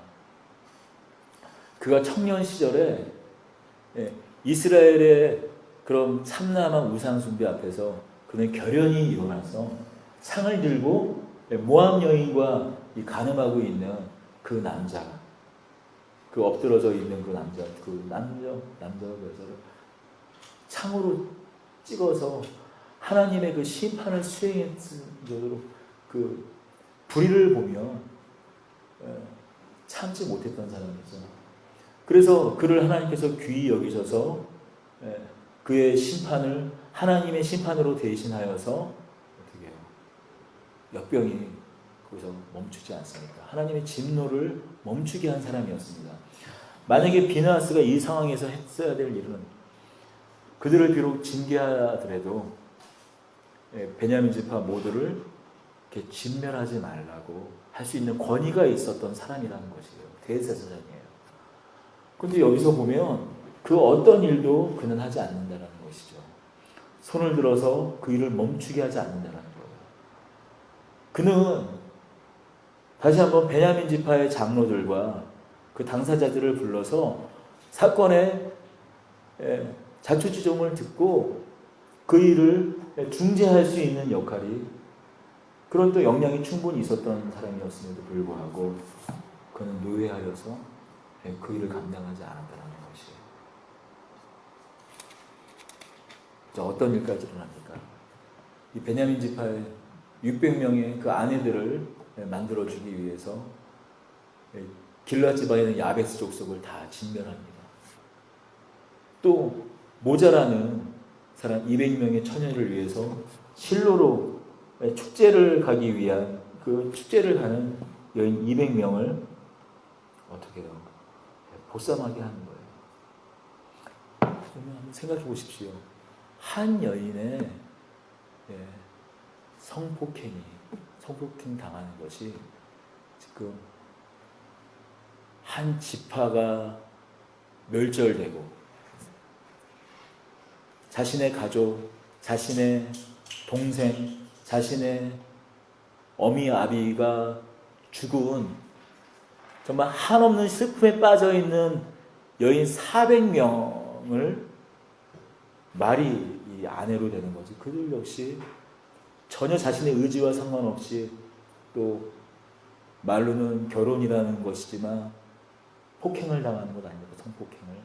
Speaker 1: 그가 청년 시절에 이스라엘의 그런 참남한 우상 숭배 앞에서 그는 결연히 일어나서 창을 들고 모압 여인과 가늠하고 있는 그 남자, 그 엎드러져 있는 그 남자와 여자를 창으로 찍어서 하나님의 그 심판을 수행했을 정도로 그 불의를 보며 참지 못했던 사람이죠. 그래서 그를 하나님께서 귀히 여기셔서 그의 심판을 하나님의 심판으로 대신하여서 어떻게 해요? 역병이 거기서 멈추지 않습니까? 하나님의 진노를 멈추게 한 사람이었습니다. 만약에 비느하스가 이 상황에서 했어야 될 일은 그들을 비록 징계하더라도 베냐민 지파 모두를 이렇게 진멸하지 말라고 할 수 있는 권위가 있었던 사람이라는 것이에요. 대제사장이에요. 근데 여기서 보면 그 어떤 일도 그는 하지 않는다는 것이죠. 손을 들어서 그 일을 멈추게 하지 않는다는 거예요. 그는 다시 한번 베냐민 지파의 장로들과 그 당사자들을 불러서 사건의 자초지종을 듣고 그 일을 중재할 수 있는 역할이 그런 또 역량이 충분히 있었던 사람이었음에도 불구하고 그는 노예하여서 그 일을 감당하지 않았다는 것이에요. 자, 어떤 일까지 일어납니까? 이 베냐민 지파의 600명의 그 아내들을 만들어주기 위해서 길앗 지방에 있는 야베스 족속을 다 진멸합니다. 또 모자라는 사람 200명의 처녀를 위해서 실로로 축제를 가기 위한 그 축제를 가는 여인 200명을 어떻게 해요? 보쌈하게 하는 거예요. 그러면 한번 생각해 보십시오. 한 여인의 성폭행 당하는 것이 지금 한 지파가 멸절되고 자신의 가족, 자신의 동생, 자신의 어미 아비가 죽은 정말 한없는 슬픔에 빠져있는 여인 400명을 말이 이 아내로 되는 거지. 그들 역시 전혀 자신의 의지와 상관없이 또 말로는 결혼이라는 것이지만 폭행을 당하는 것 아닙니까? 성폭행을.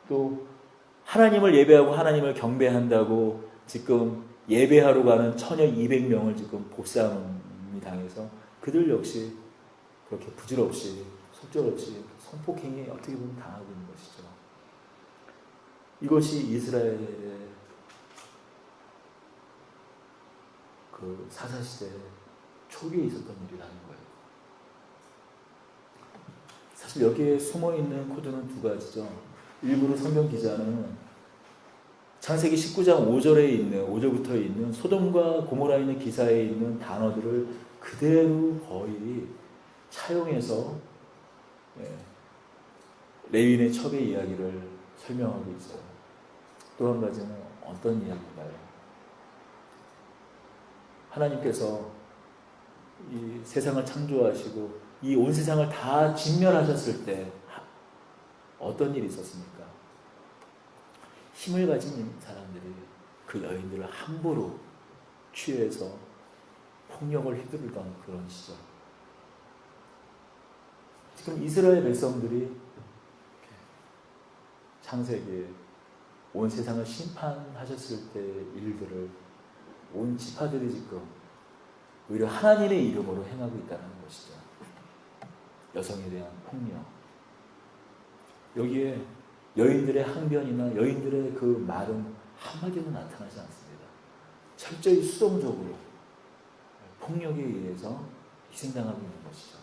Speaker 1: 또 하나님을 예배하고 하나님을 경배한다고 지금 예배하러 가는 처녀 200명을 지금 보쌈이 당해서 그들 역시 그렇게 부질없이 속절없이 성폭행이 어떻게 보면 당하고 있는 것이죠. 이것이 이스라엘의 그 사사시대 초기에 있었던 일이라는 거예요. 사실 여기에 숨어있는 코드는 두 가지죠. 일부러 성경 기자는 창세기 19장 5절부터 있는 소돔과 고모라에 있는 기사에 있는 단어들을 그대로 거의 차용해서 레위인의 첩의 이야기를 설명하고 있어요. 또 한 가지는 어떤 이야기인가요? 하나님께서 이 세상을 창조하시고 이 온 세상을 다 진멸하셨을 때 어떤 일이 있었습니까? 힘을 가진 사람들이 그 여인들을 함부로 취해서 폭력을 휘두르던 그런 시절. 지금 이스라엘 백성들이 창세기에 온 세상을 심판하셨을 때 일들을 온 지파들이 지금 오히려 하나님의 이름으로 행하고 있다는 것이죠. 여성에 대한 폭력. 여기에 여인들의 항변이나 여인들의 그 말은 한마디도 나타나지 않습니다. 철저히 수동적으로 폭력에 의해서 희생당하고 있는 것이죠.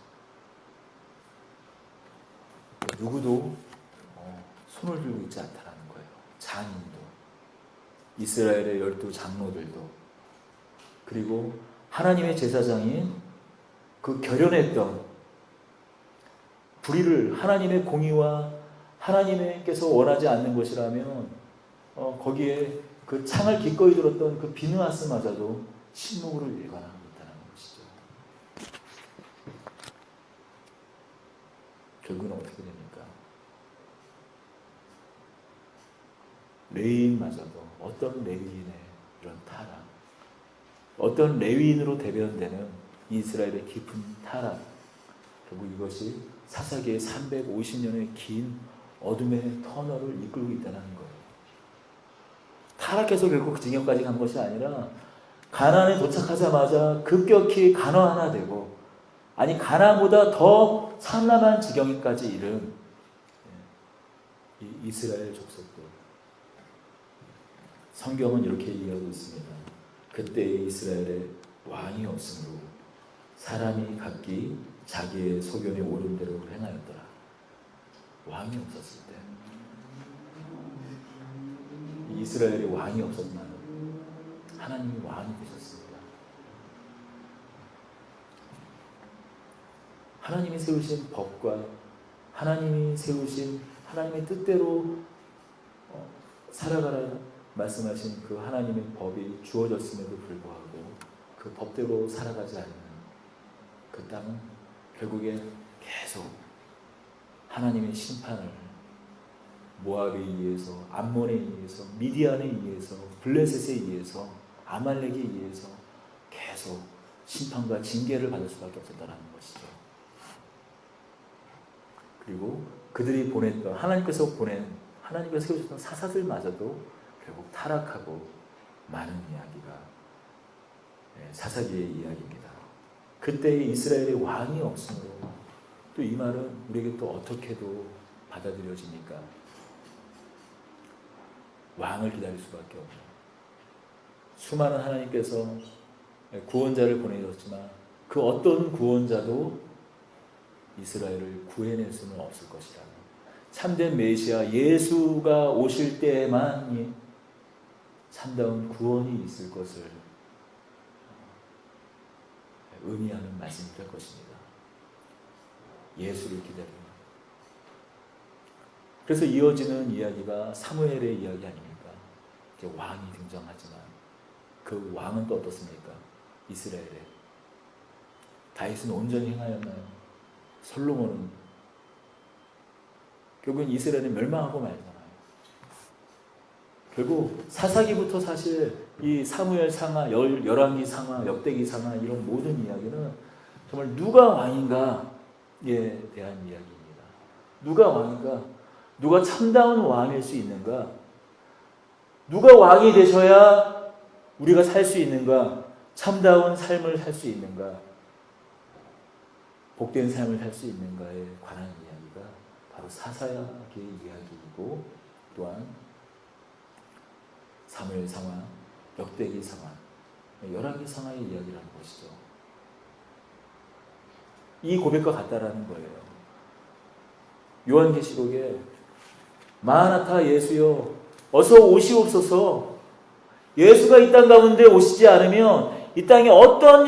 Speaker 1: 누구도 손을 들고 있지 않다는 거예요. 장인도, 이스라엘의 12 장로들도, 그리고 하나님의 제사장인 그 결연했던 불의를 하나님의 공의와 하나님께서 원하지 않는 것이라면 거기에 그 창을 기꺼이 들었던 그 비느하스마저도 침묵으로 일관하고 있다는 것이죠. 결국은 어떻게 됩니까? 레위인마저도 어떤 레위인의 이런 타락, 어떤 레위인으로 대변되는 이스라엘의 깊은 타락, 결국 이것이 사사기의 350년의 긴 어둠의 터널을 이끌고 있다는 거예요. 타락해서 결국 징역까지 간 것이 아니라 가나안에 도착하자마자 급격히 간화하나 되고 아니 가나안보다 더 참남한 지경에까지 이른 이 이스라엘 족속들. 성경은 이렇게 얘기하고 있습니다. 그때 이스라엘에 왕이 없으므로 사람이 각기 자기의 소견에 옳은 대로 행하였더라. 왕이 없었을 때 이스라엘에 왕이 없었나요? 하나님이 왕이 되셨습니다. 하나님이 세우신 법과 하나님이 세우신 하나님의 뜻대로 살아가라 말씀하신 그 하나님의 법이 주어졌음에도 불구하고 그 법대로 살아가지 않는 그 땅은 결국에 계속 하나님의 심판을 모압에 의해서, 암몬에 의해서, 미디안에 의해서, 블레셋에 의해서, 아말렉에 의해서 계속 심판과 징계를 받을 수밖에 없었다는 것이죠. 그리고 그들이 보냈던, 하나님께서 세우셨던 사사들마저도 결국 타락하고 많은 이야기가 사사기의 이야기입니다. 그때 이스라엘의 왕이 없으므로, 또 이 말은 우리에게 또 어떻게도 받아들여집니까? 왕을 기다릴 수밖에 없죠. 수많은 하나님께서 구원자를 보내셨지만 그 어떤 구원자도 이스라엘을 구해낼 수는 없을 것이라. 참된 메시아 예수가 오실 때에만 참다운 구원이 있을 것을 의미하는 말씀이 될 것입니다. 예수를 기다리는. 그래서 이어지는 이야기가 사무엘의 이야기 아닙니까? 왕이 등장하지만 그 왕은 또 어떻습니까? 이스라엘에 다윗은 온전히 행하였나요? 솔로몬은 결국은 이스라엘은 멸망하고 말잖아요. 결국 사사기부터 사실 이 사무엘 상하, 열왕기 상하, 역대기 상하 이런 모든 이야기는 정말 누가 왕인가에 대한 이야기입니다. 누가 왕인가? 누가 참다운 왕일 수 있는가? 누가 왕이 되셔야 우리가 살 수 있는가? 참다운 삶을 살 수 있는가? 복된 삶을 살 수 있는가에 관한 이야기가 바로 사사기의 이야기이고, 또한 사무엘 상하, 역대기 상하, 열왕기 상하의 이야기라는 것이죠. 이 고백과 같다라는 거예요. 요한계시록에 마라나타 예수여 어서 오시옵소서. 예수가 이 땅 가운데 오시지 않으면 이 땅에 어떤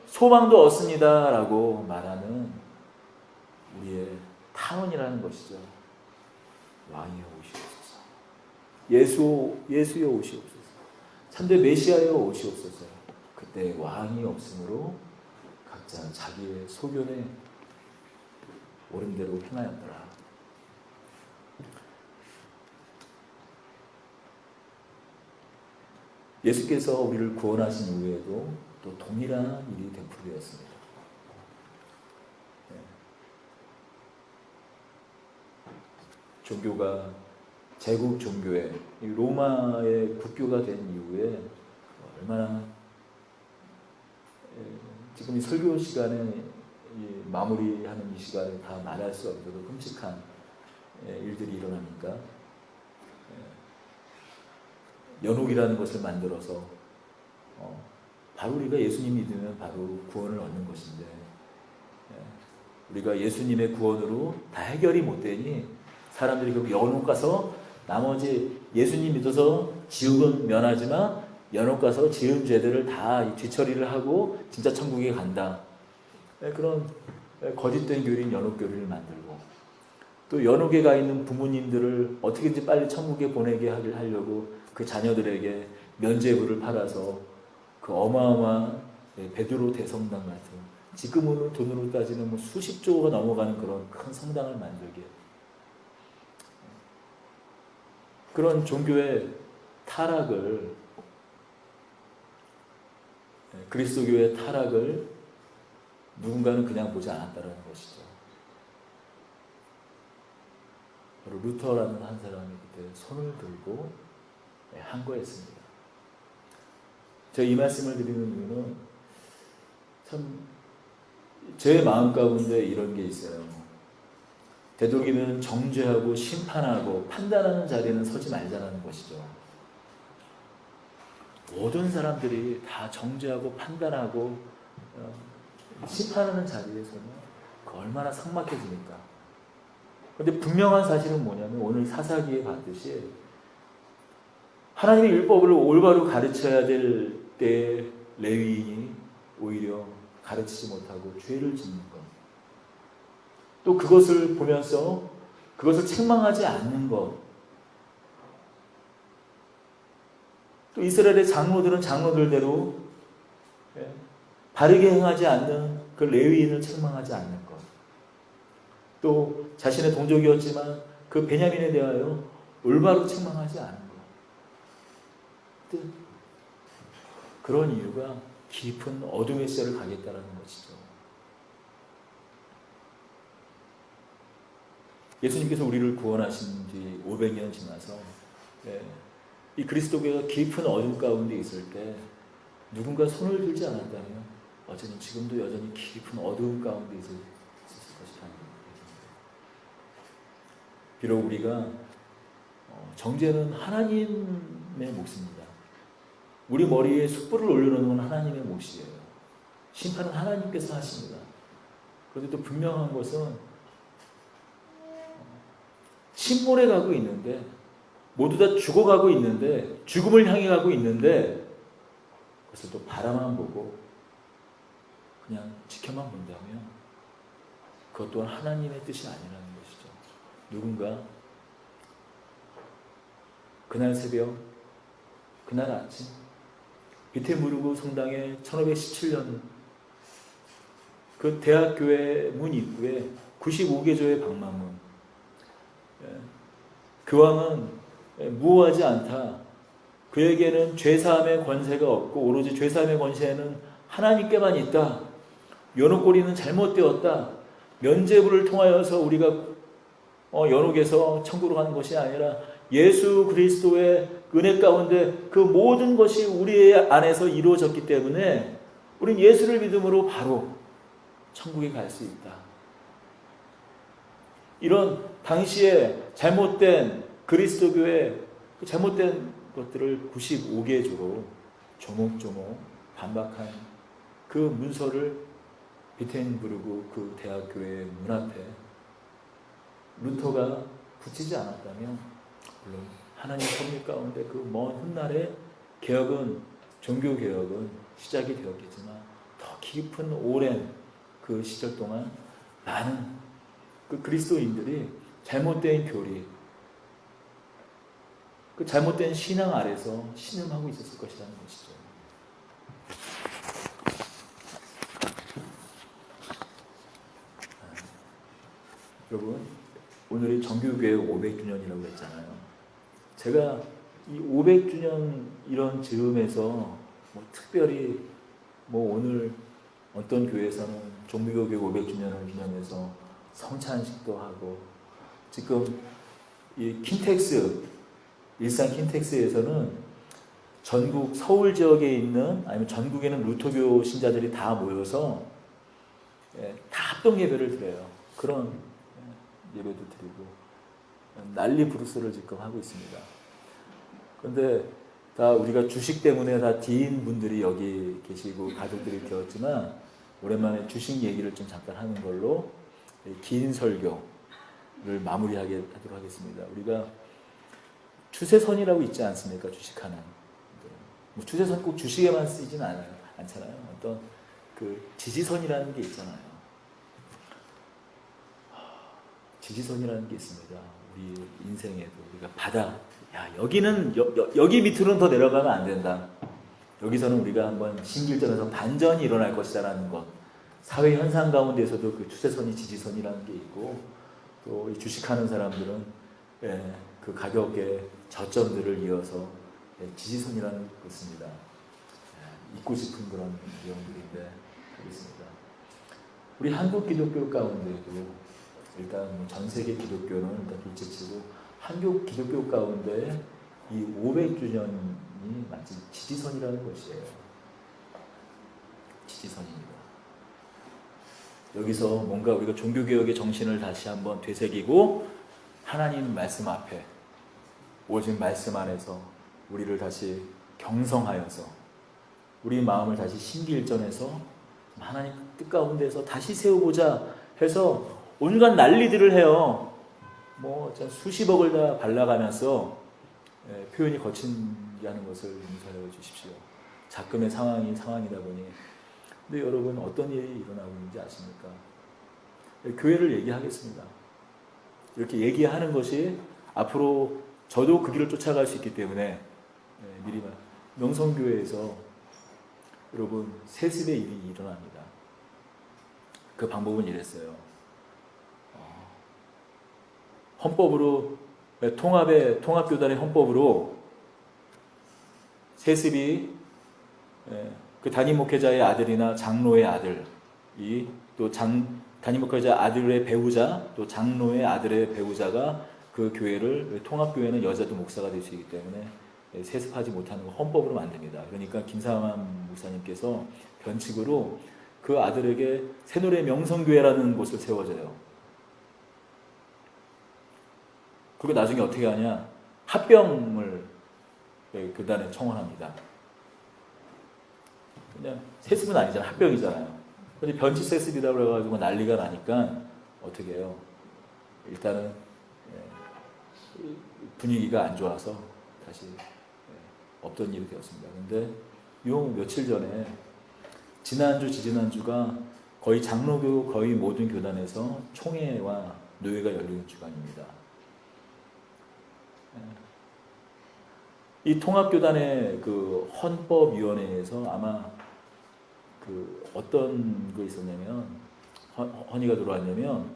Speaker 1: 소망도 없습니다 라고 말하는 우리의 탐언이라는 것이죠. 왕이여 오시옵소서. 예수여 오시옵소서. 참된 메시아여 오시옵소서. 그때 왕이 없으므로 각자 자기의 소견에 옳은 대로 행하였더라. 예수께서 우리를 구원하신 이후에도 또 동일한 일이 되풀이되었습니다. 종교가 제국 종교에 로마의 국교가 된 이후에 얼마나 지금 이 설교 시간에 마무리하는 이 시간에 다 말할 수 없어도 끔찍한 일들이 일어납니까? 연옥이라는 것을 만들어서 바로 우리가 예수님 믿으면 바로 구원을 얻는 것인데, 우리가 예수님의 구원으로 다 해결이 못 되니 사람들이 결국 연옥 가서 나머지 예수님 믿어서 지옥은 면하지만 연옥 가서 지은 죄들을 다 뒤처리를 하고 진짜 천국에 간다. 그런 거짓된 교리인 연옥 교리를 만들고, 또 연옥에 가 있는 부모님들을 어떻게든지 빨리 천국에 보내게 하려고 그 자녀들에게 면죄부를 팔아서 그 어마어마한 베드로 대성당 같은, 지금은 돈으로 따지는 뭐 수십조가 넘어가는 그런 큰 성당을 만들게, 그런 종교의 타락을, 그리스도교의 타락을 누군가는 그냥 보지 않았다는 것이죠. 바로 루터라는 한 사람이 그때 손을 들고 항거했습니다. 제가 이 말씀을 드리는 이유는 참 제 마음 가운데 이런 게 있어요. 되도록이면 정죄하고 심판하고 판단하는 자리에는 서지 말자는 것이죠. 모든 사람들이 다 정죄하고 판단하고 심판하는 자리에서는 그 얼마나 삭막해집니까? 그런데 분명한 사실은 뭐냐면 오늘 사사기에 봤듯이 하나님의 율법을 올바로 가르쳐야 될 때 레위인이 오히려 가르치지 못하고 죄를 짓는 것. 또 그것을 보면서 그것을 책망하지 않는 것. 또 이스라엘의 장로들은 장로들대로 바르게 행하지 않는 그 레위인을 책망하지 않는 것. 또 자신의 동족이었지만 그 베냐민에 대하여 올바로 책망하지 않은 것. 그런 이유가 깊은 어둠의 시절을 가겠다는 것이죠. 예수님께서 우리를 구원하신 지 500년 지나서 이 그리스도교가 깊은 어둠 가운데 있을 때 누군가 손을 들지 않았다면 어제는 지금도 여전히 깊은 어두움 가운데 있을 것이라는 얘기입니다. 비록 우리가 정죄는 하나님의 몫입니다. 우리 머리에 숯불을 올려놓는 건 하나님의 몫이에요. 심판은 하나님께서 하십니다. 그런데 또 분명한 것은 침몰해 가고 있는데 모두 다 죽어가고 있는데 죽음을 향해 가고 있는데 그것을 또 바라만 보고 그냥 지켜만 본다면 그것 또한 하나님의 뜻이 아니라는 것이죠. 누군가 그날 새벽 그날 아침 비테무르크 성당의 1517년 그 대학교의 문 입구에 95개조의 방마문. 그 왕은 무호하지 않다. 그에게는 죄사함의 권세가 없고 오로지 죄사함의 권세는 하나님께만 있다. 연옥고리는 잘못되었다. 면죄부를 통하여서 우리가 연옥에서 천국으로 가는 것이 아니라 예수 그리스도의 은혜 가운데 그 모든 것이 우리 안에서 이루어졌기 때문에 우린 예수를 믿음으로 바로 천국에 갈 수 있다. 이런 당시에 잘못된 그리스도교의 잘못된 것들을 95개조로 조목조목 반박한 그 문서를 비텐부르크 그 대학교의 문 앞에 루터가 붙이지 않았다면 물론 하나님 섭리 가운데 그 먼 훗날에 개혁은 종교개혁은 시작이 되었겠지만 더 깊은 오랜 그 시절 동안 많은 그 그리스도인들이 잘못된 교리 그 잘못된 신앙 아래서 신음하고 있었을 것이라는 것이죠. 여러분 오늘이 정규교회 500주년이라고 했잖아요. 제가 이 500주년 이런 즈음에서 특별히 오늘 어떤 교회에서는 종교교회 500주년을 기념해서 성찬식도 하고 지금 이 킨텍스 일산 킨텍스에서는 전국 서울 지역에 있는 아니면 전국에는 루터교 신자들이 다 모여서 다 합동 예배를 드려요. 그런 예배도 드리고 난리 부르스를 지금 하고 있습니다. 그런데 다 우리가 주식 때문에 다 뒤인 분들이 여기 계시고 가족들이 되었지만 오랜만에 주식 얘기를 좀 잠깐 하는 걸로 긴 설교를 마무리하도록 하겠습니다. 우리가 추세선이라고 있지 않습니까? 주식하는. 추세선 꼭 주식에만 쓰이진 않잖아요. 어떤 그 지지선이라는 게 있잖아요. 지지선이라는 게 있습니다. 우리 인생에도 우리가 바다. 여기는 여기 밑으로는 더 내려가면 안 된다. 여기서는 우리가 한번 신길전에서 반전이 일어날 것이다라는 것. 사회 현상 가운데서도 그 추세선이 지지선이라는 게 있고 또 이 주식하는 사람들은 그 가격의 저점들을 이어서 지지선이라는 거 있습니다. 잊고 싶은 그런 내용들인데 하겠습니다. 우리 한국 기독교 가운데도 일단 전 세계 기독교는 일단 둘째치고 한국 기독교 가운데 이 500주년이 마치 지지선이라는 것이에요. 지지선입니다. 여기서 뭔가 우리가 종교개혁의 정신을 다시 한번 되새기고 하나님 말씀 앞에 오직 말씀 안에서 우리를 다시 경성하여서 우리 마음을 다시 신기일전해서 하나님 뜻 가운데서 다시 세우고자 해서 온갖 난리들을 해요. 뭐 수십억을 다 발라가면서 표현이 거친게 하는 것을 용서해 주십시오. 작금의 상황이다 보니. 근데 여러분 어떤 일이 일어나고 있는지 아십니까? 교회를 얘기하겠습니다. 이렇게 얘기하는 것이 앞으로 저도 그 길을 쫓아갈 수 있기 때문에 미리 말. 명성교회에서 여러분 세습의 일이 일어납니다. 그 방법은 이랬어요. 헌법으로 통합교단의 헌법으로 세습이 그 담임 목회자의 아들이나 장로의 아들이 또 담임 목회자 아들의 배우자 또 장로의 아들의 배우자가 그 교회를 통합교회는 여자도 목사가 될 수 있기 때문에 세습하지 못하는 걸 헌법으로 만듭니다. 그러니까 김상환 목사님께서 변칙으로 그 아들에게 새노래 명성교회라는 곳을 세워줘요. 그리고 나중에 어떻게 하냐? 합병을 교단에 청원합니다. 그냥 세습은 아니잖아. 합병이잖아요. 근데 변칙 세습이라고 그래가지고 난리가 나니까 어떻게 해요? 일단은 분위기가 안 좋아서 다시 없던 일이 되었습니다. 근데 요 며칠 전에 지난주 지지난주가 거의 장로교 거의 모든 교단에서 총회와 노회가 열리는 주간입니다. 이 통합교단의 그 헌법위원회에서 아마 그 어떤 거 있었냐면 헌의가 들어왔냐면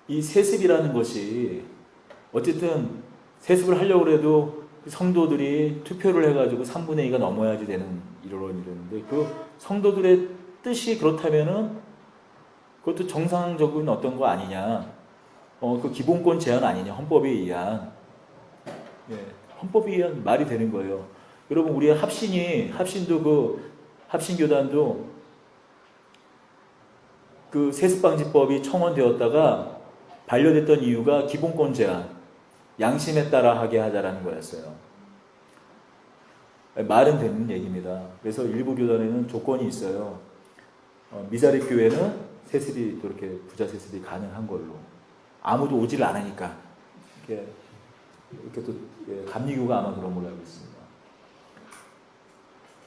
Speaker 1: 이 세습이라는 것이 어쨌든 세습을 하려고 해도 성도들이 투표를 해가지고 3분의 2가 넘어야지 되는 이론이랬는데 그 성도들의 뜻이 그렇다면은 그것도 정상적인 어떤 거 아니냐? 그 기본권 제한 아니냐? 헌법에 의한 헌법에 의한 말이 되는 거예요. 여러분 우리 합신도 그 합신교단도 그 세습방지법이 청원되었다가 반려됐던 이유가 기본권 제한, 양심에 따라 하게 하자라는 거였어요. 말은 되는 얘기입니다. 그래서 일부 교단에는 조건이 있어요. 미자립 교회는 세습이 또 이렇게 부자 세습이 가능한 걸로 아무도 오지를 않으니까 이렇게 또 감리교가 아마 그런 걸로 알고 있습니다.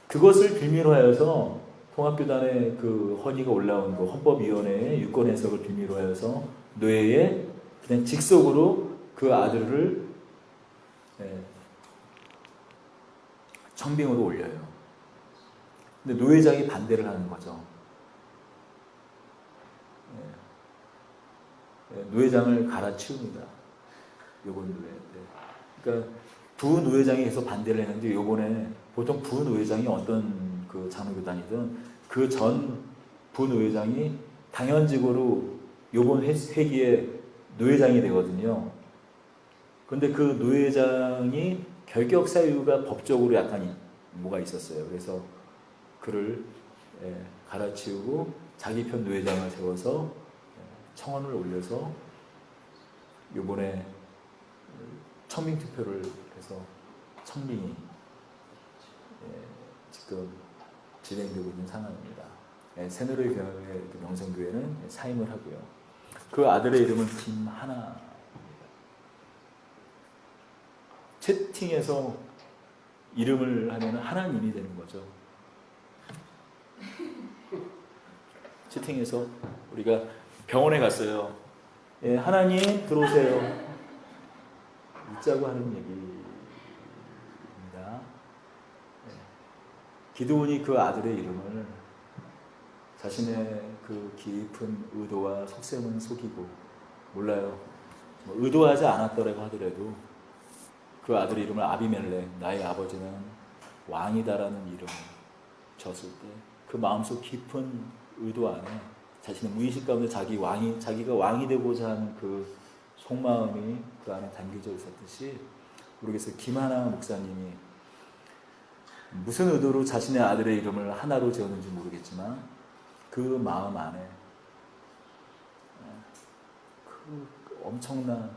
Speaker 1: 그것을 빌미로 하여서 통합교단의 그 헌의가 올라온 그 헌법위원회의 유권 해석을 빌미로 하여서 노회에 그냥 직속으로 그 아들을 청빙으로 올려요. 근데 노회장이 반대를 하는 거죠. 노회장을 갈아치웁니다. 요번 노회 때. 그러니까 부노회장이 계속 반대를 했는데 요번에 보통 부노회장이 어떤 그 장로교단이든 그 전 부노회장이 당연직으로 요번 회기에 노회장이 되거든요. 근데 그 노회장이 결격 사유가 법적으로 약간 뭐가 있었어요. 그래서 그를 갈아치우고 자기 편 노회장을 세워서 청원을 올려서 요번에 청빙 투표를 해서 청빙이 지금 진행되고 있는 상황입니다. 새누리교회 명성교회는 사임을 하고요. 그 아들의 이름은 김하나. 채팅에서 이름을 하면 하나님이 되는 거죠. 채팅에서 우리가 병원에 갔어요. 하나님 들어오세요. 웃자고 하는 얘기입니다. 기드온이 그 아들의 이름을 자신의 그 깊은 의도와 속셈은 속이고 몰라요. 뭐 의도하지 않았더라고 하더라도 그 아들의 이름을 아비멜렉, 나의 아버지는 왕이다라는 이름을 줬을 때 그 마음속 깊은 의도 안에 자신의 무의식 가운데 자기가 왕이 되고자 하는 그 속마음이 그 안에 담겨져 있었듯이 모르겠어요. 김하나 목사님이 무슨 의도로 자신의 아들의 이름을 하나로 지었는지 모르겠지만 그 마음 안에 그 엄청난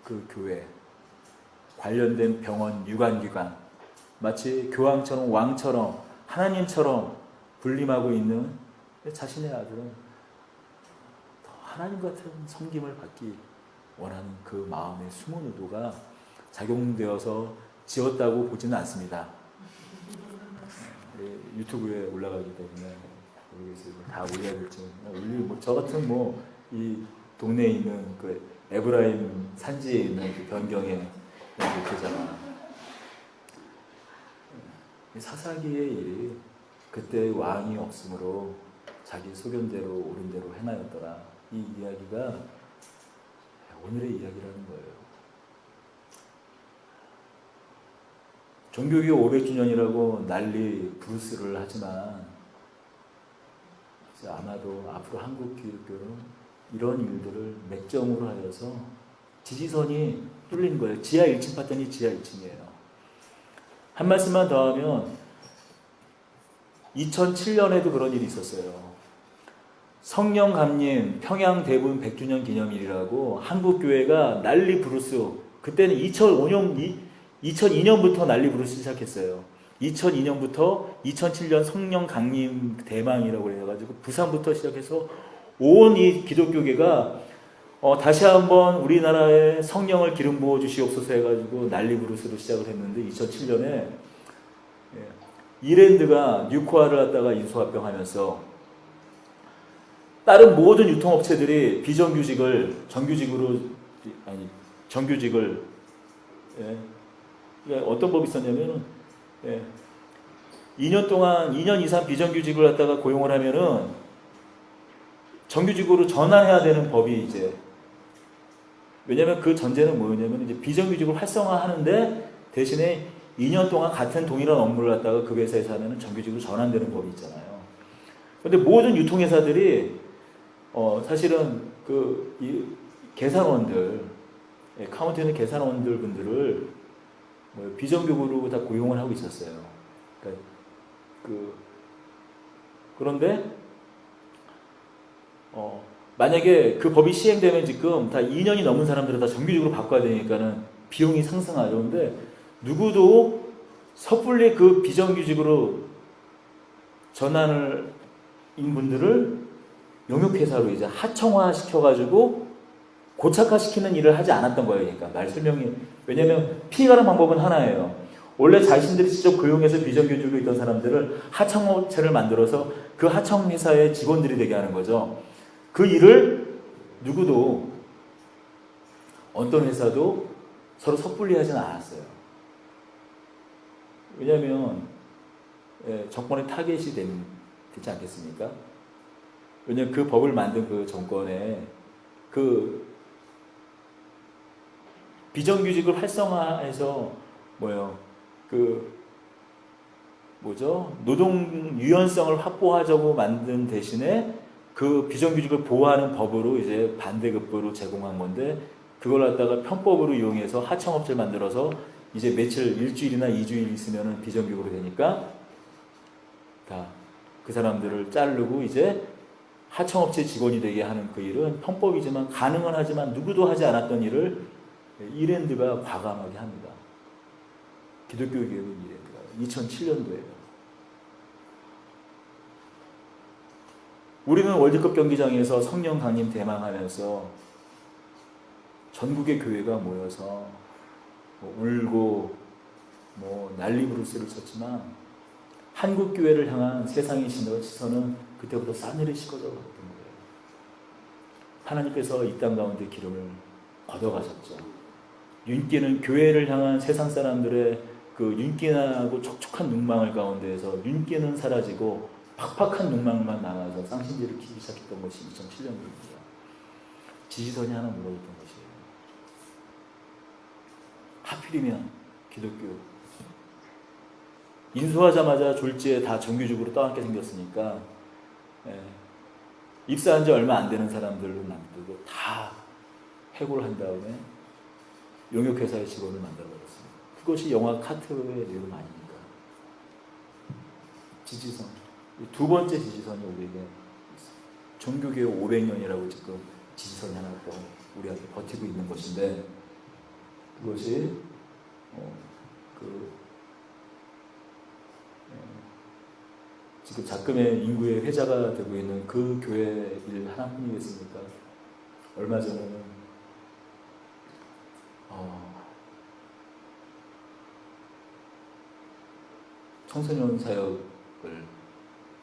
Speaker 1: 그 교회 관련된 병원, 유관기관 마치 교황처럼 왕처럼 하나님처럼 군림하고 있는 자신의 아들은 더 하나님 같은 섬김을 받기 원하는 그 마음의 숨은 의도가 작용되어서 지었다고 보지는 않습니다. 유튜브에 올라가기 때문에 모르겠어요. 다 올려야 될지. 저 같은 이 동네에 있는 그 에브라임 산지에 있는 그 변경의 목회자가 사사기의 일이 그때 왕이 없으므로 자기 소견대로 옳은 대로 행하였더라. 이 이야기가 오늘의 이야기라는 거예요. 종교개혁 500주년이라고 난리 브루스를 하지만 아마도 앞으로 한국 기독교는 이런 일들을 맥점으로 하여서 지지선이 뚫린 거예요. 지하 1층 봤더니 지하 1층이에요. 한 말씀만 더 하면 2007년에도 그런 일이 있었어요. 성령 감림 평양 대분 100주년 기념일이라고 한국교회가 난리 브루스, 그때는 2002년부터 난리 브루스 시작했어요. 2002년부터 2007년 성령 강림 대망이라고 해가지고 부산부터 시작해서 온 이 기독교계가 다시 한번 우리나라에 성령을 기름 부어 주시옵소서 해가지고 난리 브루스로 시작을 했는데 2007년에 이랜드가 뉴코아를 갖다가 인수합병하면서 다른 모든 유통업체들이 비정규직을 정규직을 어떤 법이 있었냐면은 2년 이상 비정규직을 갖다가 고용을 하면은 정규직으로 전환해야 되는 법이 이제, 왜냐면 그 전제는 뭐였냐면 이제 비정규직을 활성화하는데 대신에 2년 동안 같은 동일한 업무를 갖다가 그 회사에서 하면은 정규직으로 전환되는 법이 있잖아요. 근데 모든 유통회사들이 사실은 이 계산원들, 카운트는 계산원들 분들을 비정규직으로 다 고용을 하고 있었어요. 그런데 만약에 그 법이 시행되면 지금 다 2년이 넘은 사람들은 다 정규직으로 바꿔야 되니까는 비용이 상승하죠. 그런데 누구도 섣불리 그 비정규직으로 전환을 인 분들을 용역회사로 이제 하청화 시켜가지고 고착화시키는 일을 하지 않았던 거예요. 그러니까 말 설명이, 왜냐면 피해가는 방법은 하나예요. 원래 자신들이 직접 고용해서 비정규직으로 있던 사람들을 하청업체를 만들어서 그 하청회사의 직원들이 되게 하는 거죠. 그 일을 누구도, 어떤 회사도 서로 섣불리 하지는 않았어요. 왜냐하면 정권의 타겟이 되지 않겠습니까? 왜냐하면 그 법을 만든 그 정권에 그 비정규직을 활성화해서 노동 유연성을 확보하자고 만든 대신에 그 비정규직을 보호하는 법으로 이제 반대급부로 제공한 건데, 그걸 갖다가 편법으로 이용해서 하청업체를 만들어서 이제 며칠, 일주일이나 2주일 있으면 비정규직으로 되니까 다 그 사람들을 자르고 이제 하청업체 직원이 되게 하는 그 일은 편법이지만 가능은 하지만 누구도 하지 않았던 일을 이랜드가 과감하게 합니다. 기독교 개혁은 이랜드가 2007년도에요. 우리는 월드컵 경기장에서 성령 강림 대망하면서 전국의 교회가 모여서 울고 난리 부르스를 쳤지만 한국 교회를 향한 세상의 시선은 그때부터 싸늘히 식어져 갔던 거예요. 하나님께서 이 땅 가운데 기름을 걷어가셨죠. 윤기는 교회를 향한 세상 사람들의 그 윤기나고 촉촉한 눈망울 가운데에서 윤기는 사라지고 팍팍한 눈망울만 남아서 쌍신지를 키기 시작했던 것이 2007년도입니다. 지지선이 하나 무너졌던 것이에요. 하필이면 기독교 인수하자마자 졸지에 다 정규직으로 떠안게 생겼으니까 입사한 지 얼마 안 되는 사람들로 남들고 다 해고를 한 다음에 용역회사의 직원을 만들어버렸습니다. 그것이 영화 카트의 내용 아닙니까? 지지선. 두 번째 지지선이 우리에게 종교개혁 500년이라고 지금 지지선이 하나 또 우리한테 버티고 있는 것인데, 그것이 지금 작금의 인구의 회자가 되고 있는 그 교회 일 하나뿐이겠습니까? 얼마 전에는 청소년 사역을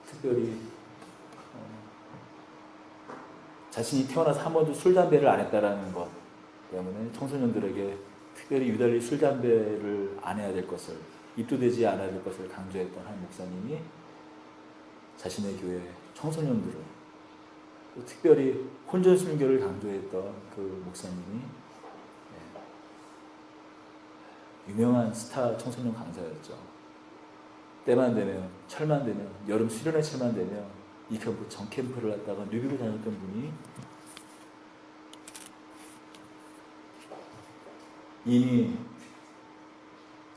Speaker 1: 특별히 자신이 태어나서 한 번도 술, 담배를 안 했다라는 것 때문에 청소년들에게 특별히 유달리 술, 담배를 안 해야 될 것을, 입도되지 않아야 될 것을 강조했던 한 목사님이 자신의 교회 청소년들을, 또 특별히 혼전순교를 강조했던 그 목사님이 유명한 스타 청소년 강사였죠. 때만 되면, 철만 되면, 여름 수련회 철만 되면 이 캠프 전 캠프를 갔다가 누비고 다녔던 분이 이미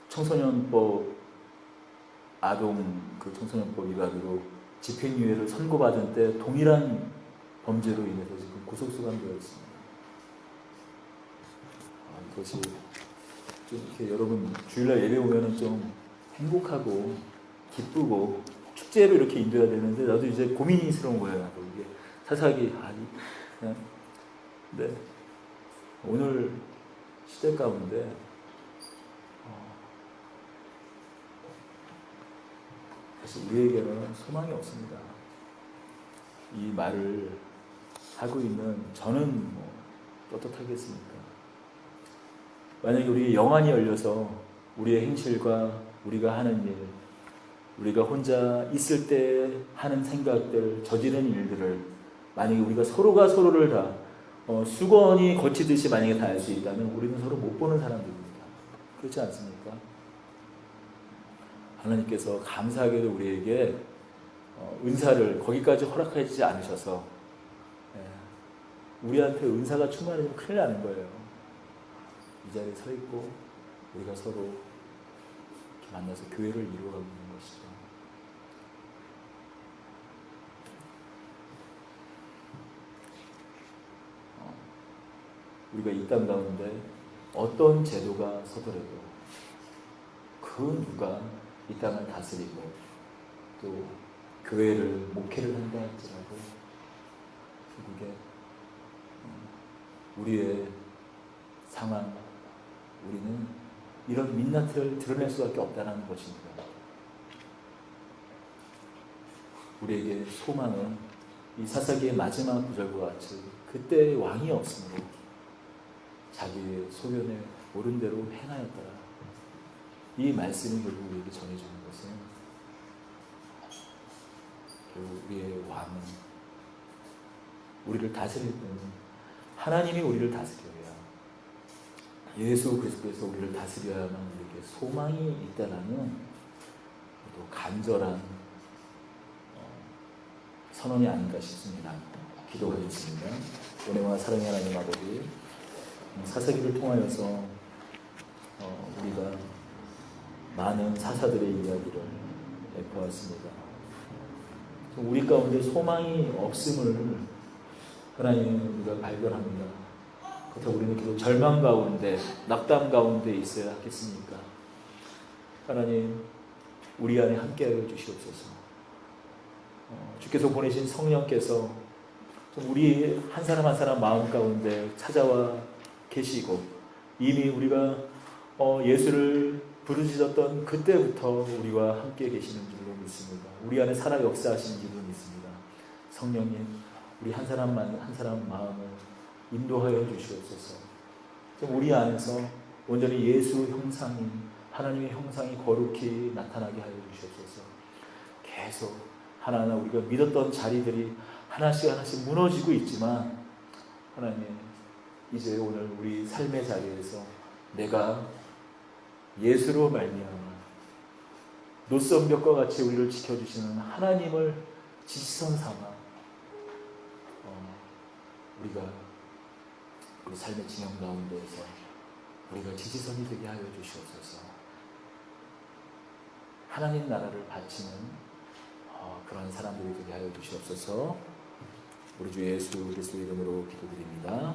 Speaker 1: 청소년법, 아동 그 청소년법 위반으로 집행유예를 선고받은 때 동일한 범죄로 인해서 지금 구속수감되어 있습니다. 이것이 좀 이렇게 여러분 주일날 예배 오면은 좀 행복하고 기쁘고 축제로 이렇게 인도해야 되는데, 나도 이제 고민스러운 거예요. 나도 이게 사사기 그냥. 근데 오늘 시대 가운데 사실 우리에게는 소망이 없습니다. 이 말을 하고 있는 저는 뭐 떳떳하겠습니까? 만약에 우리 영안이 열려서 우리의 행실과 우리가 하는 일, 우리가 혼자 있을 때 하는 생각들, 저지른 일들을 만약에 우리가 서로가 서로를 다 수건이 거치듯이 만약에 다 알 수 있다면 우리는 서로 못 보는 사람들입니다. 그렇지 않습니까? 하나님께서 감사하게도 우리에게 은사를 거기까지 허락하지 않으셔서 우리한테 은사가 충만해지면 큰일 나는 거예요. 이 자리에 서 있고 우리가 서로 이렇게 만나서 교회를 이루어가고 있는 것이죠. 우리가 이 땅 가운데 어떤 제도가 서더라도 그 누가 이 땅을 다스리고 또 교회를 목회를 한다 할지라도 결국에 우리의 상황, 우리는 이런 민낯을 드러낼 수밖에 없다는 것입니다. 우리에게 소망은 이 사사기의 마지막 구절과 같이 그때 왕이 없으므로 자기의 소견에 옳은 대로 행하였더라. 이 말씀이 결국 우리에게 전해주는 것은 결국 우리의 왕은 우리를 다스릴 때는 하나님이 우리를 다스려야, 예수 그리스도께서 우리를 다스려야만 우리에게 소망이 있다라는 또 간절한 선언이 아닌가 싶습니다. 기도하겠습니다. 은혜와 사랑의 하나님 아버지, 사사기를 통하여서 우리가 많은 사사들의 이야기를 보았습니다. 우리 가운데 소망이 없음을 하나님 우리가 발견합니다. 그렇다고 우리는 계속 절망 가운데, 낙담 가운데 있어야 하겠습니까? 하나님, 우리 안에 함께하여 주시옵소서. 주께서 보내신 성령께서 우리 한 사람 한 사람 마음 가운데 찾아와 계시고, 이미 우리가 예수를 부르짖었던 그때부터 우리와 함께 계시는 줄로 믿습니다. 우리 안에 살아 역사하시는 줄로 믿습니다. 성령님, 우리 한 사람 한 사람 마음을 인도하여 주시옵소서. 우리 안에서 온전히 예수 형상인 하나님의 형상이 거룩히 나타나게 하여 주시옵소서. 계속 하나하나 우리가 믿었던 자리들이 하나씩 하나씩 무너지고 있지만, 하나님, 이제 오늘 우리 삶의 자리에서 내가 예수로 말미암아 노선벽과 같이 우리를 지켜주시는 하나님을 지시선 삼아 우리가 우리 삶의 진영 가운데에서 우리가 지지선이 되게 하여 주시옵소서. 하나님 나라를 바치는 그런 사람들이 되게 하여 주시옵소서. 우리 주 예수 그리스도 이름으로 기도드립니다.